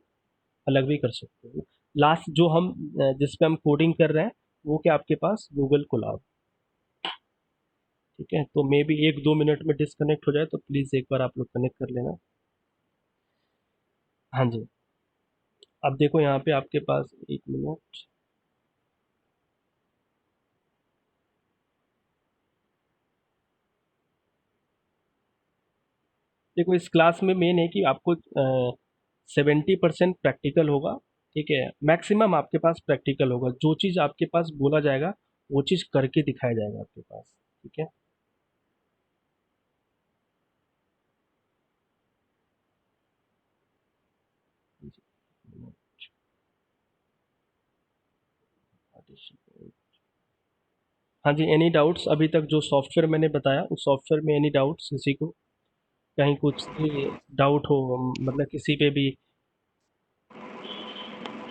अलग भी कर सकते हो। लास्ट जो हम जिस पे हम कोडिंग कर रहे हैं वो क्या आपके पास गूगल कोलाब, ठीक है। तो मे बी 1-2 मिनट में डिस्कनेक्ट हो जाए तो प्लीज़ एक बार आप लोग कनेक्ट कर लेना। हाँ जी, अब देखो यहाँ पे आपके पास, एक मिनट, देखो इस क्लास में मेन है कि आपको 70% प्रैक्टिकल होगा, ठीक है। मैक्सिमम आपके पास प्रैक्टिकल होगा, जो चीज़ आपके पास बोला जाएगा वो चीज़ करके दिखाया जाएगा आपके पास, ठीक है। हाँ जी, एनी डाउट्स अभी तक जो सॉफ्टवेयर मैंने बताया उस सॉफ्टवेयर में, एनी डाउट्स किसी को, कहीं कुछ डाउट हो, मतलब किसी पे भी,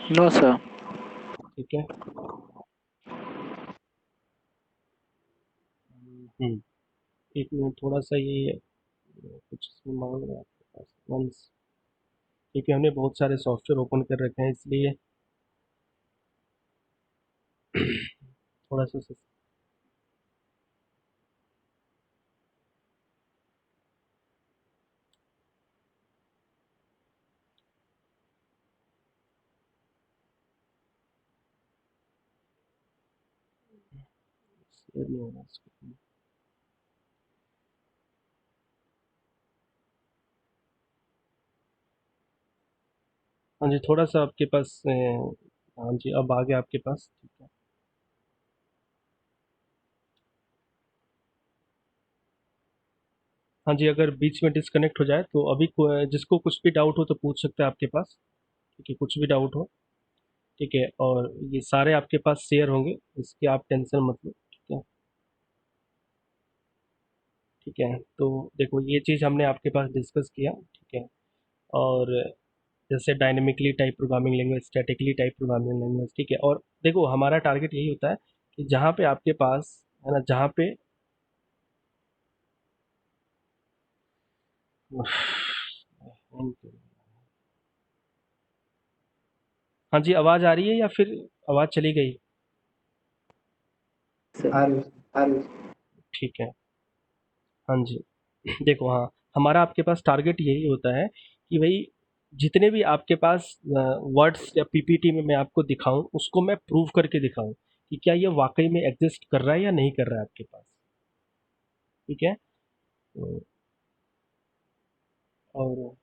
No, sir. ठीक है। एक मिनट, थोड़ा सा ये कुछ इसमें मांग रहा है आपके पास वंस, क्योंकि हमने बहुत सारे सॉफ्टवेयर ओपन कर रखे हैं इसलिए थोड़ा सा शेयर नहीं हो रहा इसको। हाँ जी, थोड़ा सा आपके पास हाँ जी, अब आ गया आपके पास, ठीक है। हाँ जी, अगर बीच में डिस्कनेक्ट हो जाए तो अभी जिसको कुछ भी डाउट हो तो पूछ सकते हैं आपके पास, ठीक है, कुछ भी डाउट हो, ठीक है। और ये सारे आपके पास शेयर होंगे, इसकी आप टेंशन मत लो, ठीक है। ठीक है, तो देखो ये चीज़ हमने आपके पास डिस्कस किया, ठीक है। और जैसे dynamically type programming language, statically type programming language, ठीक है। और देखो हमारा टारगेट यही होता है कि जहाँ पे आपके पास, है ना, जहाँ पे हाँ जी, आवाज़ आ रही है या फिर आवाज़ चली गई? आ रही आ रही। ठीक है, हाँ जी। देखो हाँ, हमारा आपके पास टारगेट यही होता है कि भाई जितने भी आपके पास वर्ड्स या पीपीटी में मैं आपको दिखाऊं, उसको मैं प्रूव करके दिखाऊं कि क्या ये वाकई में एग्जिस्ट कर रहा है या नहीं कर रहा है आपके पास, ठीक है। तो और